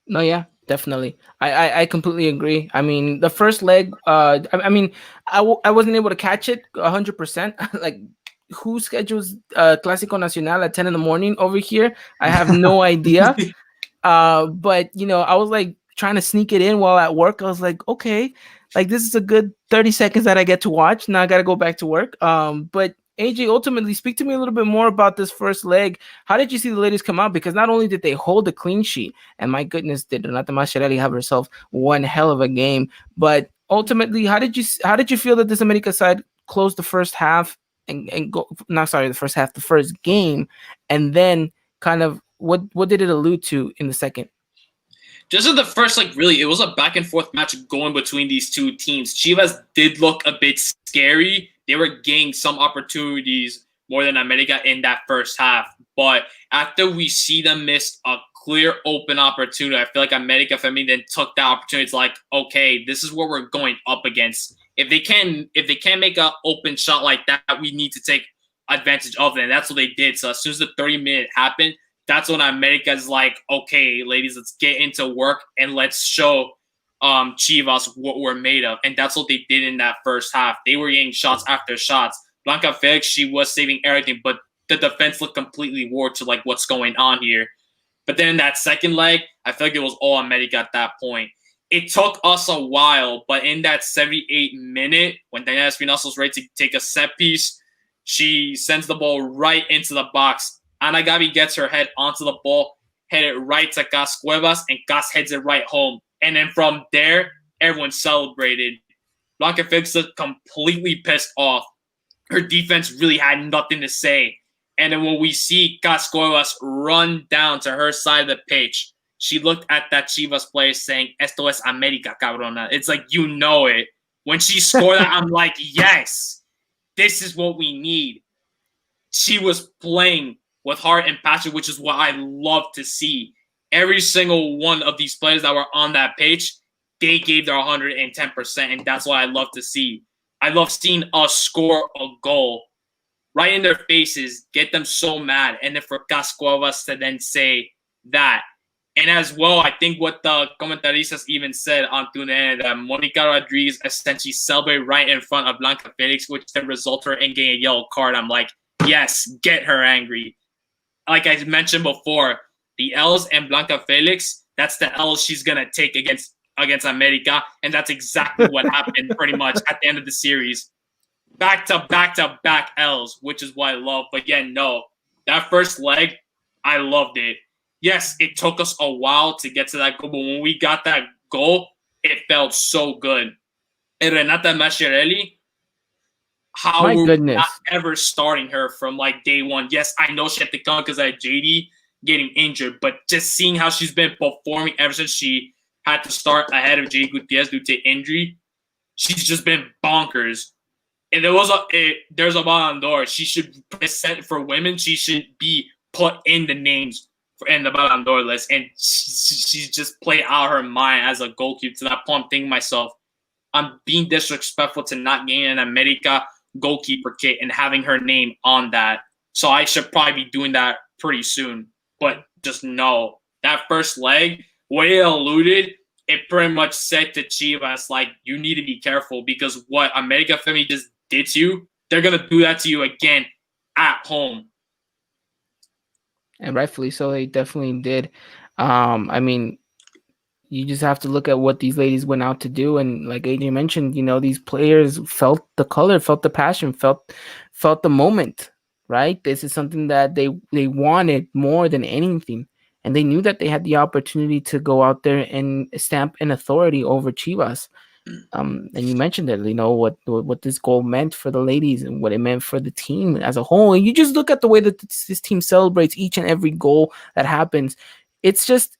No, yeah, definitely. I completely agree. I mean, the first leg, I wasn't able to catch it 100%. Like, who schedules Clásico Nacional at 10 in the morning over here? I have no idea. But I was like trying to sneak it in while at work. I was like, okay, like this is a good 30 seconds that I get to watch. Now I got to go back to work. But AJ, ultimately, speak to me a little bit more about this first leg. How did you see the ladies come out? Because not only did they hold a clean sheet, and my goodness, did Renata Mascherelli have herself one hell of a game, but ultimately, how did you feel that this America side closed the first half and go? Not sorry, the first half, the first game, and then kind of what did it allude to in the second? Just in the first, really, it was a back and forth match going between these two teams. Chivas did look a bit scary. They were getting some opportunities more than America in that first half. But after we see them miss a clear open opportunity, I feel like America Femenil then took that opportunity. It's like, okay, this is what we're going up against. If they can't make an open shot like that, we need to take advantage of it. And that's what they did. So as soon as the 30-minute happened, that's when America's like, okay, ladies, let's get into work and let's show Chivas what we're made of. And that's what they did in that first half. They were getting shots after shots. Blanca Felix, she was saving everything, but the defense looked completely warped to what's going on here. But then in that second leg, I feel like it was all America at that point. It took us a while, but in that 78th minute, when Daniela Espinosa was ready to take a set piece, she sends the ball right into the box. Ana Gabi gets her head onto the ball, head it right to Cas Cuevas, and Cas heads it right home. And then from there, everyone celebrated. Blanca Felix looked completely pissed off. Her defense really had nothing to say. And then when we see Cas Cuevas run down to her side of the pitch, she looked at that Chivas player saying, "Esto es América, cabrona." It's like, you know it. When she scored that, I'm like, yes, this is what we need. She was playing with heart and passion, which is what I love to see. Every single one of these players that were on that page, they gave their 110%, and that's what I love to see. I love seeing us score a goal right in their faces, get them so mad, and then for Cas Cuevas to then say that. And as well, I think what the comentaristas even said on TuneIn, that Monica Rodriguez essentially celebrated right in front of Blanca Felix, which then resulted her in getting a yellow card. I'm like, yes, get her angry. Like I mentioned before, the L's and Blanca Felix, that's the L's she's going to take against America, and that's exactly what happened pretty much at the end of the series. Back-to-back L's, which is what I love. But yeah, no, that first leg, I loved it. Yes, it took us a while to get to that goal, but when we got that goal, it felt so good. And Renata Mascherelli, how we're not ever starting her from day one. Yes, I know she had to come because I had JD getting injured, but just seeing how she's been performing ever since she had to start ahead of JD Gutierrez due to injury, she's just been bonkers. And there's a Ballon d'Or. She should present for women. She should be put in the names in the Ballon d'Or list, and she's just played out her mind as a goalkeeper. To that point, I'm thinking to myself, I'm being disrespectful to not getting an America goalkeeper kit and having her name on that. So I should probably be doing that pretty soon. But just know that first leg, what it alluded, it pretty much said to Chivas, like, you need to be careful because what America Family just did to you, they're going to do that to you again at home. And rightfully so, they definitely did. I mean, you just have to look at what these ladies went out to do, and like Adrian mentioned, these players felt the color, felt the passion, felt the moment. Right, this is something that they wanted more than anything, and they knew that they had the opportunity to go out there and stamp an authority over Chivas. And you mentioned it, what this goal meant for the ladies and what it meant for the team as a whole. And you just look at the way that this team celebrates each and every goal that happens. It's just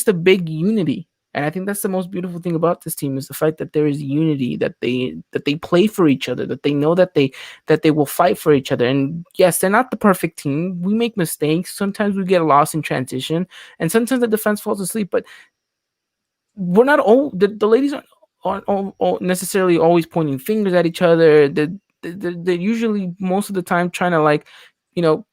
a big unity. And I think that's the most beautiful thing about this team is the fact that there is unity, that they play for each other, that they know that they will fight for each other. And yes, they're not the perfect team. We make mistakes. Sometimes we get lost in transition, and sometimes the defense falls asleep. But we're not all the ladies aren't necessarily always pointing fingers at each other. They're usually most of the time trying to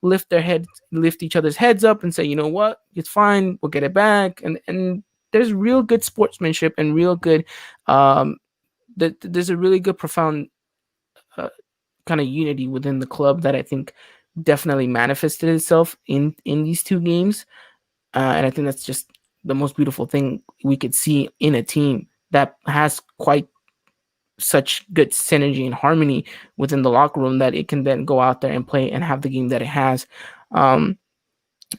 lift each other's heads up and say, you know what, it's fine, we'll get it back. And there's real good sportsmanship and real good there's a really good profound kind of unity within the club that I think definitely manifested itself in these two games. And I think that's just the most beautiful thing we could see in a team that has quite such good synergy and harmony within the locker room that it can then go out there and play and have the game that it has.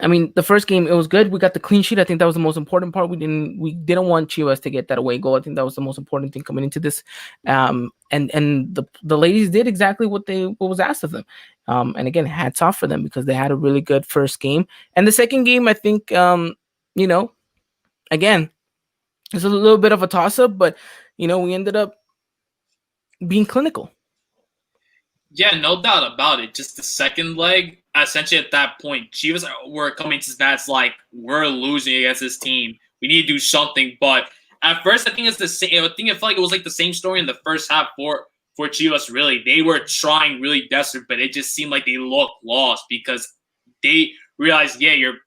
I mean, the first game, it was good. We got the clean sheet. I think that was the most important part. We didn't want Chivas to get that away goal. I think that was the most important thing coming into this. And the ladies did exactly what was asked of them. And again, hats off for them because they had a really good first game. And the second game, I think, again, it's a little bit of a toss-up, but, we ended up being clinical. Yeah, no doubt about it. Just the second leg, essentially at that point, Chivas were coming to bats like, we're losing against this team. We need to do something. But at first, I think it's the same. I think it felt like it was like the same story in the first half for Chivas, really. They were trying really desperate, but it just seemed like they looked lost because they realized,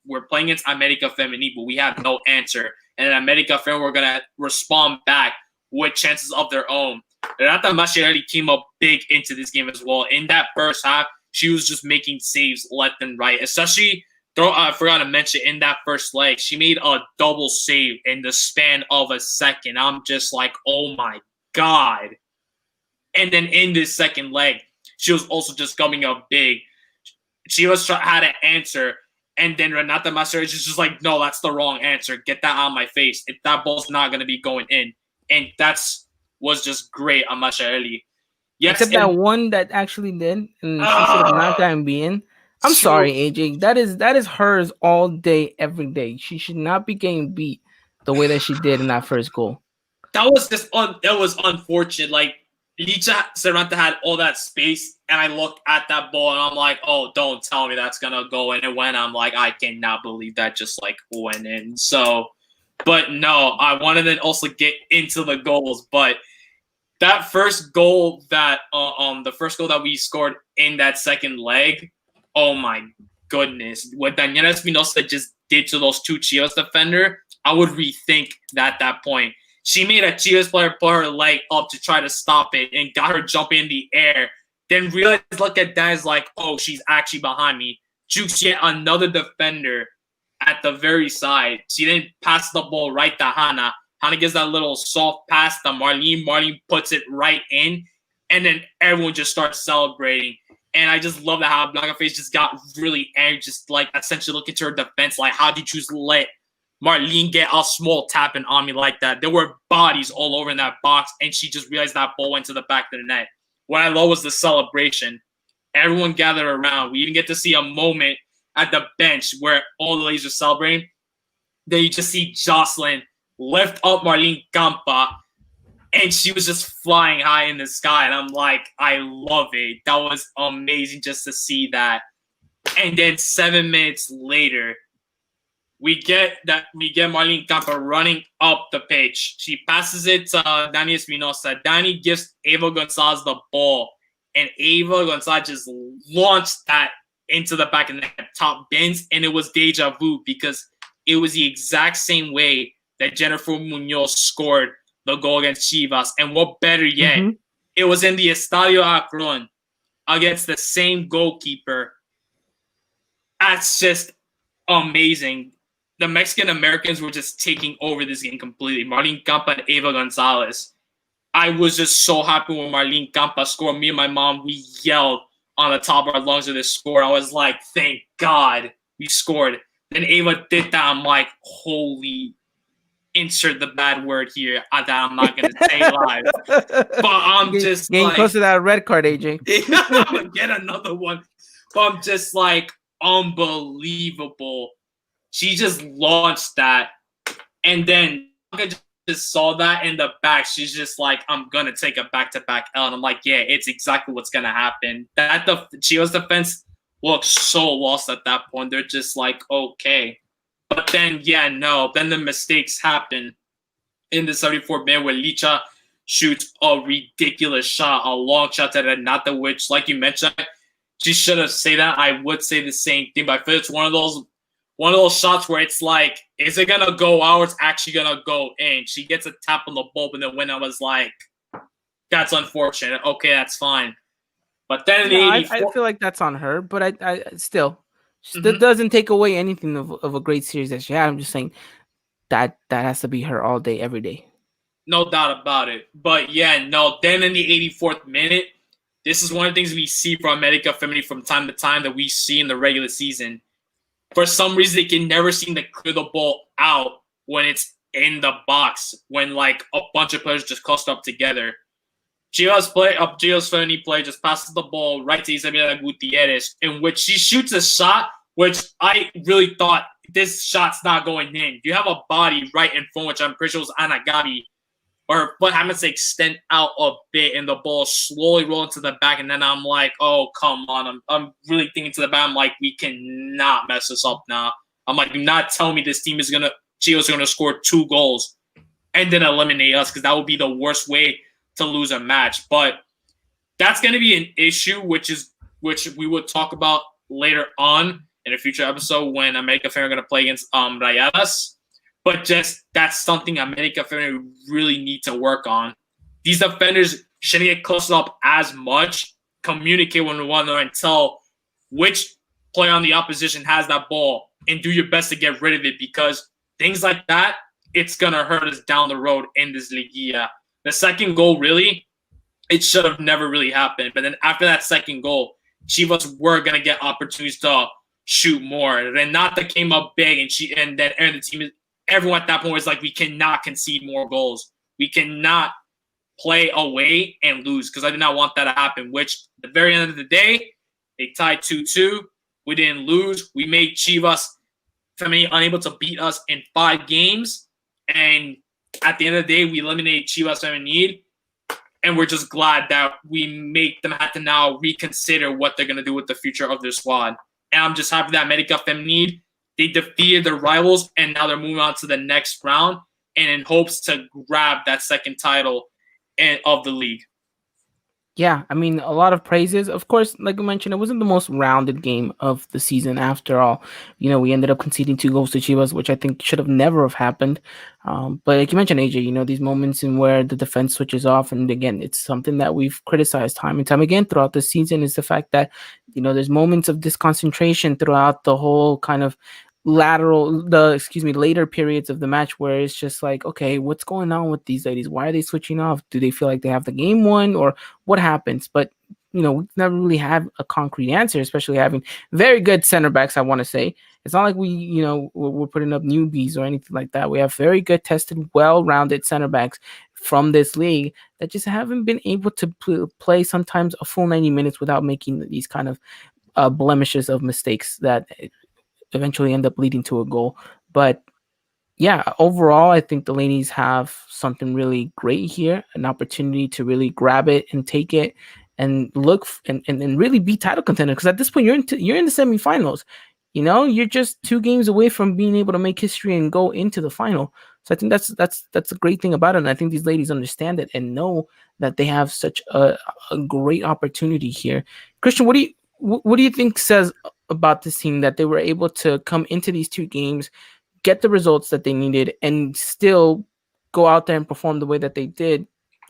we're playing against America Femenil, but we have no answer. And then America Femenil were going to respond back with chances of their own. Renata Mascherelli came up big into this game as well. In that first half, she was just making saves left and right. Especially, I forgot to mention, in that first leg, she made a double save in the span of a second. I'm just like, oh my God. And then in this second leg, she was also just coming up big. She had an answer. And then Renata Mascherelli is just like, no, that's the wrong answer. Get that out of my face. That ball's not going to be going in. And was just great on Mascherelli. Yes, except that one that actually did, and she should have not gotten beaten. I'm sorry, AJ. That is hers all day, every day. She should not be getting beat the way that she did in that first goal. That was just that was unfortunate. Like, Licha Cervantes had all that space, and I looked at that ball, and I'm like, oh, don't tell me that's gonna go in. And when I'm like, I cannot believe that just like went in. So, but no, I wanted to also get into the goals, but that first goal that we scored in that second leg, oh my goodness. What Daniela Espinosa just did to those two Chivas defender, I would rethink that at that point. She made a Chivas player put her leg up to try to stop it and got her jumping in the air. Then realized, look at that, is like, oh, she's actually behind me. Jukes yet another defender at the very side. She then passed the ball right to Hannah. Hannah gives that little soft pass to Marlene. Marlene puts it right in, and then everyone just starts celebrating. And I just love that how Blanca Face just got really angry, just like essentially looking to her defense, like, how did you just let Marlene get a small tapping on me like that? There were bodies all over in that box, and she just realized that ball went to the back of the net. What I love was the celebration. Everyone gathered around. We even get to see a moment at the bench where all the ladies are celebrating. Then you just see Jocelyn lift up Marlene Campa, and she was just flying high in the sky. And I'm like, I love it. That was amazing just to see that. And then 7 minutes later, we get Marlene Campa running up the pitch. She passes it to Dani Espinosa. Dani gives Ava Gonzalez the ball, and Ava Gonzalez just launched that into the back of the net, top bins, and it was deja vu because it was the exact same way that Jennifer Munoz scored the goal against Chivas. And what better yet, it was in the Estadio Akron against the same goalkeeper. That's just amazing. The Mexican Americans were just taking over this game completely. Marlene Campa and Ava Gonzalez. I was just so happy when Marlene Campa scored. Me and my mom, we yelled on the top of our lungs of this score. I was like, thank God we scored. Then Ava did that. I'm like, holy, insert the bad word here that I'm not going to say live. But I'm just getting like, close to that red card, AJ. I'm going to get another one. But I'm just like, unbelievable. She just launched that. And then I just saw that in the back. She's just like, I'm going to take a back-to-back L. And I'm like, yeah, it's exactly what's going to happen. That the Chivas defense looks so lost at that point. They're just like, okay. But then, then the mistakes happen in the 74th minute where Licha shoots a ridiculous shot, a long shot to Renata, which, like you mentioned, she should have said that. I would say the same thing, but I feel it's one of those shots where it's like, is it gonna go out or it's actually gonna go in? She gets a tap on the bulb, and then when I was like, that's unfortunate. Okay, that's fine. But then in the 84th, I feel like that's on her, but I still that doesn't take away anything of a great series that she had. I'm just saying that has to be her all day, every day. No doubt about it. But then in the 84th minute, this is one of the things we see from America Femenil from time to time that we see in the regular season. For some reason, they can never seem to clear the ball out when it's in the box, when like a bunch of players just cluster up together. Chivas Femenil player just passes the ball right to Isabela Gutierrez, in which she shoots a shot, which I really thought this shot's not going in. You have a body right in front, which I'm pretty sure was Ana Gabi, or her foot happens to extend out a bit, and the ball slowly rolling to the back. And then I'm like, oh, come on. I'm really thinking to the back. I'm like, we cannot mess this up now. I'm like, do not tell me this team Chivas are going to score 2 goals and then eliminate us, because that would be the worst way to lose a match. But that's going to be an issue, which we will talk about later on in a future episode when America Femenil are going to play against Rayadas. But just that's something America Femenil really need to work on. These defenders shouldn't get close up as much, communicate with one another, and tell which player on the opposition has that ball, and do your best to get rid of it, because things like that, it's going to hurt us down the road in this Liguilla. The second goal, really, it should have never really happened. But then after that second goal, Chivas were going to get opportunities to shoot more. Renata came up big, and then the team, everyone at that point was like, we cannot concede more goals. We cannot play away and lose, because I did not want that to happen, which at the very end of the day, they tied 2-2. We didn't lose. We made Chivas Femenil unable to beat us in 5 games. And at the end of the day, we eliminated Chivas Femenil. And we're just glad that we make them have to now reconsider what they're going to do with the future of their squad. And I'm just happy that America Femenil, they defeated their rivals, and now they're moving on to the next round and in hopes to grab that second title of the league. Yeah, I mean, a lot of praises. Of course, like I mentioned, it wasn't the most rounded game of the season after all. We ended up conceding 2 goals to Chivas, which I think should have never have happened. But like you mentioned, AJ, these moments in where the defense switches off, and again, it's something that we've criticized time and time again throughout the season, is the fact that, there's moments of disconcentration throughout the whole kind of later periods of the match, where it's just like, okay, what's going on with these ladies? Why are they switching off? Do they feel like they have the game won, or what happens? But we've never really had a concrete answer, especially having very good center backs. I want to say it's not like we're putting up newbies or anything like that. We have very good, tested, well-rounded center backs from this league that just haven't been able to play sometimes a full 90 minutes without making these kind of blemishes of mistakes that eventually end up leading to a goal. But yeah, overall, I think the ladies have something really great here, an opportunity to really grab it and take it and look and really be title contender. Because at this point, you're in the semifinals. you're just 2 games away from being able to make history and go into the final. So I think that's a great thing about it. And I think these ladies understand it and know that they have such a great opportunity here. Christian, what do you think says about this team that they were able to come into these 2 games, get the results that they needed, and still go out there and perform the way that they did?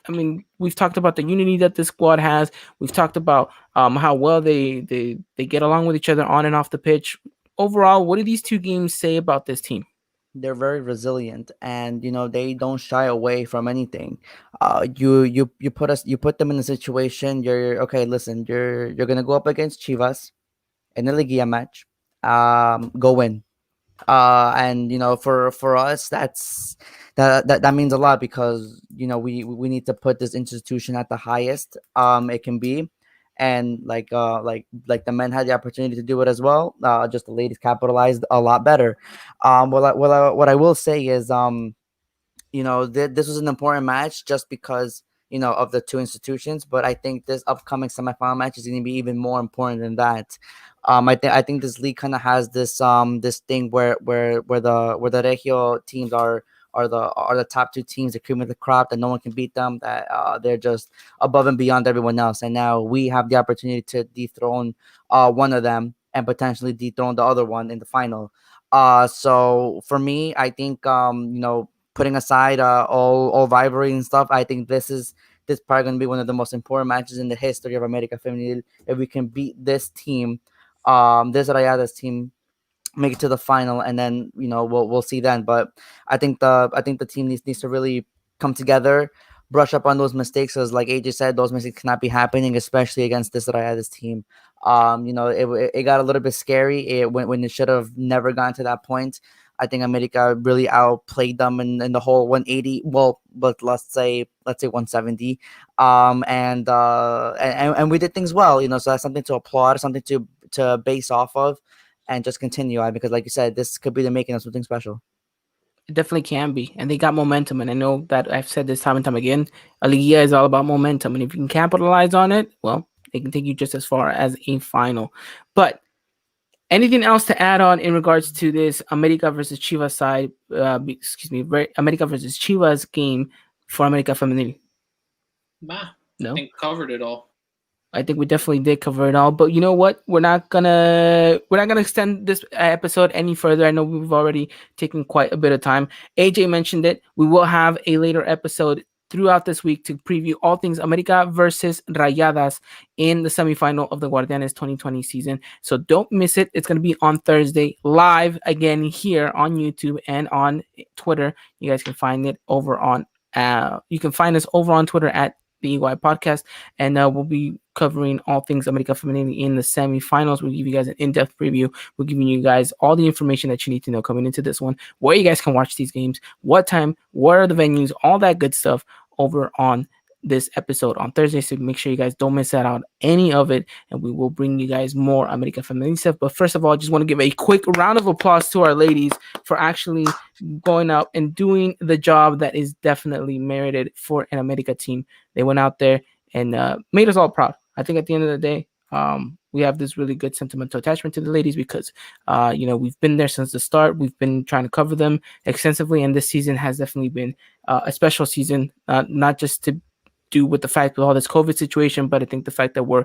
I mean, we've talked about the unity that this squad has. We've talked about how well they get along with each other on and off the pitch. Overall, what do these 2 games say about this team? They're very resilient, and they don't shy away from anything. You put them in a situation. You're okay. Listen, you're gonna go up against Chivas in the Liguilla match. Go win. And for us, that means a lot, because we need to put this institution at the highest it can be. And like the men had the opportunity to do it as well, just the ladies capitalized a lot better. What I will say is, this was an important match just because of the 2 institutions, but I think this upcoming semifinal match is going to be even more important than that. I think this league kind of has this thing where the Regio teams are the top 2 teams, the cream of the crop, that no one can beat them, that they're just above and beyond everyone else. And now we have the opportunity to dethrone one of them and potentially dethrone the other one in the final. So for me, I think putting aside all rivalry and stuff, I think this probably going to be one of the most important matches in the history of America Femenil. If we can beat this team, this Rayadas team, make it to the final, and then we'll see then. But I think the team needs to really come together, brush up on those mistakes, because like AJ said, those mistakes cannot be happening, especially against this Rayadas team. It got a little bit scary when it should have never gotten to that point. I think America really outplayed them in the whole 180. Well, but let's say 170. And we did things well. So that's something to applaud, something to base off of, and just continue on, because like you said, this could be the making of something special. It definitely can be, and they got momentum. And I know that I've said this time and time again, a Liga is all about momentum, and if you can capitalize on it, well, they can take you just as far as a final. But anything else to add on in regards to this America versus Chivas side? America versus Chivas game for America Femenil. Nah, I No, think covered it all. I think we definitely did cover it all. But you know what? We're not gonna extend this episode any further. I know we've already taken quite a bit of time. AJ mentioned it. We will have a later episode throughout this week to preview all things America versus Rayadas in the semifinal of the Guardianes 2020 season. So don't miss it. It's going to be on Thursday, live again here on YouTube and on Twitter. You guys can find it over on. You can find us over on Twitter at the EY Podcast, and we'll be covering all things America Femenil in the semifinals. We'll give you guys an in-depth preview. We're giving you guys all the information that you need to know coming into this one, where you guys can watch these games, what time, where are the venues, all that good stuff over on this episode on Thursday. So make sure you guys don't miss out any of it, and we will bring you guys more America Femenil stuff. But first of all, I just want to give a quick round of applause to our ladies for actually going out and doing the job that is definitely merited for an America team. They went out there and made us all proud. I think at the end of the day, we have this really good sentimental attachment to the ladies because, we've been there since the start. We've been trying to cover them extensively, and this season has definitely been a special season, not just to do with the fact with all this COVID situation, but I think the fact that we're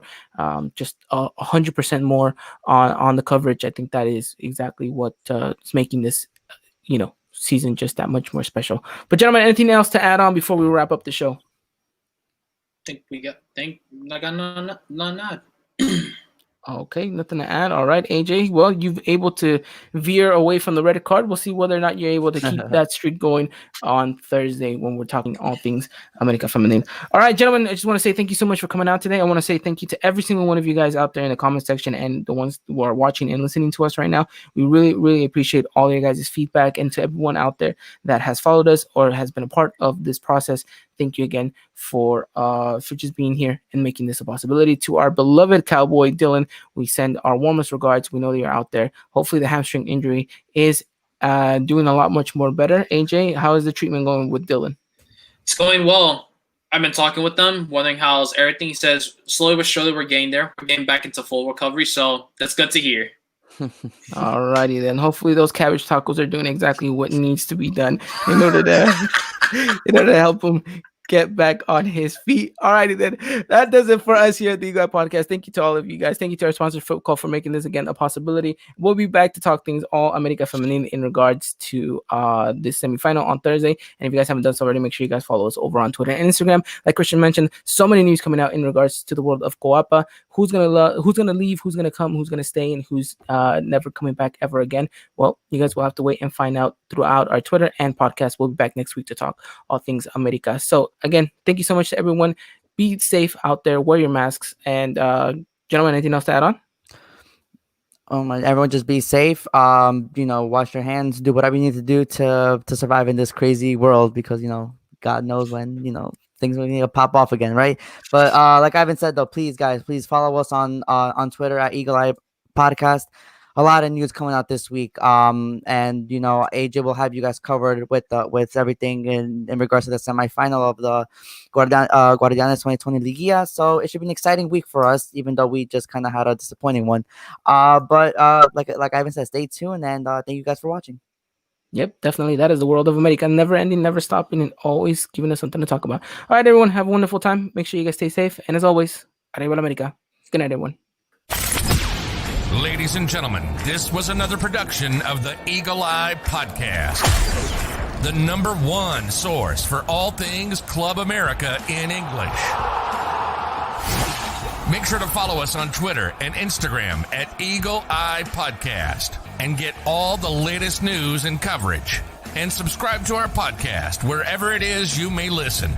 just 100% more on the coverage, I think that is exactly what is making this, season just that much more special. But gentlemen, anything else to add on before we wrap up the show? I got none. Okay, nothing to add. All right, AJ. Well, you've able to veer away from the red card. We'll see whether or not you're able to keep that streak going on Thursday when we're talking all things America Femenil. All right, gentlemen, I just want to say thank you so much for coming out today. I want to say thank you to every single one of you guys out there in the comment section and the ones who are watching and listening to us right now. We really, really appreciate all your guys' feedback, and to everyone out there that has followed us or has been a part of this process. Thank you again for just being here and making this a possibility. To our beloved cowboy Dylan, we send our warmest regards. We know that you're out there. Hopefully the hamstring injury is doing a lot much more better. AJ, how is the treatment going with Dylan? It's going well. I've been talking with them, wondering how's everything. He says slowly but surely we're getting there. We're getting back into full recovery, so that's good to hear. Alrighty then. Hopefully those cabbage tacos are doing exactly what needs to be done in order to help him get back on his feet. Alrighty then. That does it for us here at the Eagle Eye Podcast. Thank you to all of you guys. Thank you to our sponsor Footcall for making this again a possibility. We'll be back to talk things all America Femenine in regards to this semifinal on Thursday. And if you guys haven't done so already, make sure you guys follow us over on Twitter and Instagram. Like Christian mentioned, so many news coming out in regards to the world of Coapa. Who's gonna leave, who's gonna come, who's gonna stay, and who's never coming back ever again. Well, you guys will have to wait and find out throughout our Twitter and podcast. We'll be back next week to talk all things America. So again, thank you so much to everyone. Be safe out there, wear your masks, and gentlemen, anything else to add on? Everyone just be safe. Wash your hands, do whatever you need to do to survive in this crazy world, because God knows when things will need to pop off again, right? But like Ivan said, though, please guys, please follow us on Twitter at Eagle Eye Podcast. A lot of news coming out this week. And AJ will have you guys covered with everything in regards to the semifinal of the Guardianes 2020 Liguilla. So it should be an exciting week for us, even though we just kind of had a disappointing one. But like Ivan said, stay tuned, and thank you guys for watching. Yep, definitely. That is the world of America. Never ending, never stopping, and always giving us something to talk about. All right, everyone, have a wonderful time. Make sure you guys stay safe. And as always, Arriba America. Good night, everyone. Ladies and gentlemen, this was another production of the Eagle Eye Podcast, the #1 source for all things Club America in English. Make sure to follow us on Twitter and Instagram at Eagle Eye Podcast and get all the latest news and coverage. And subscribe to our podcast wherever it is you may listen.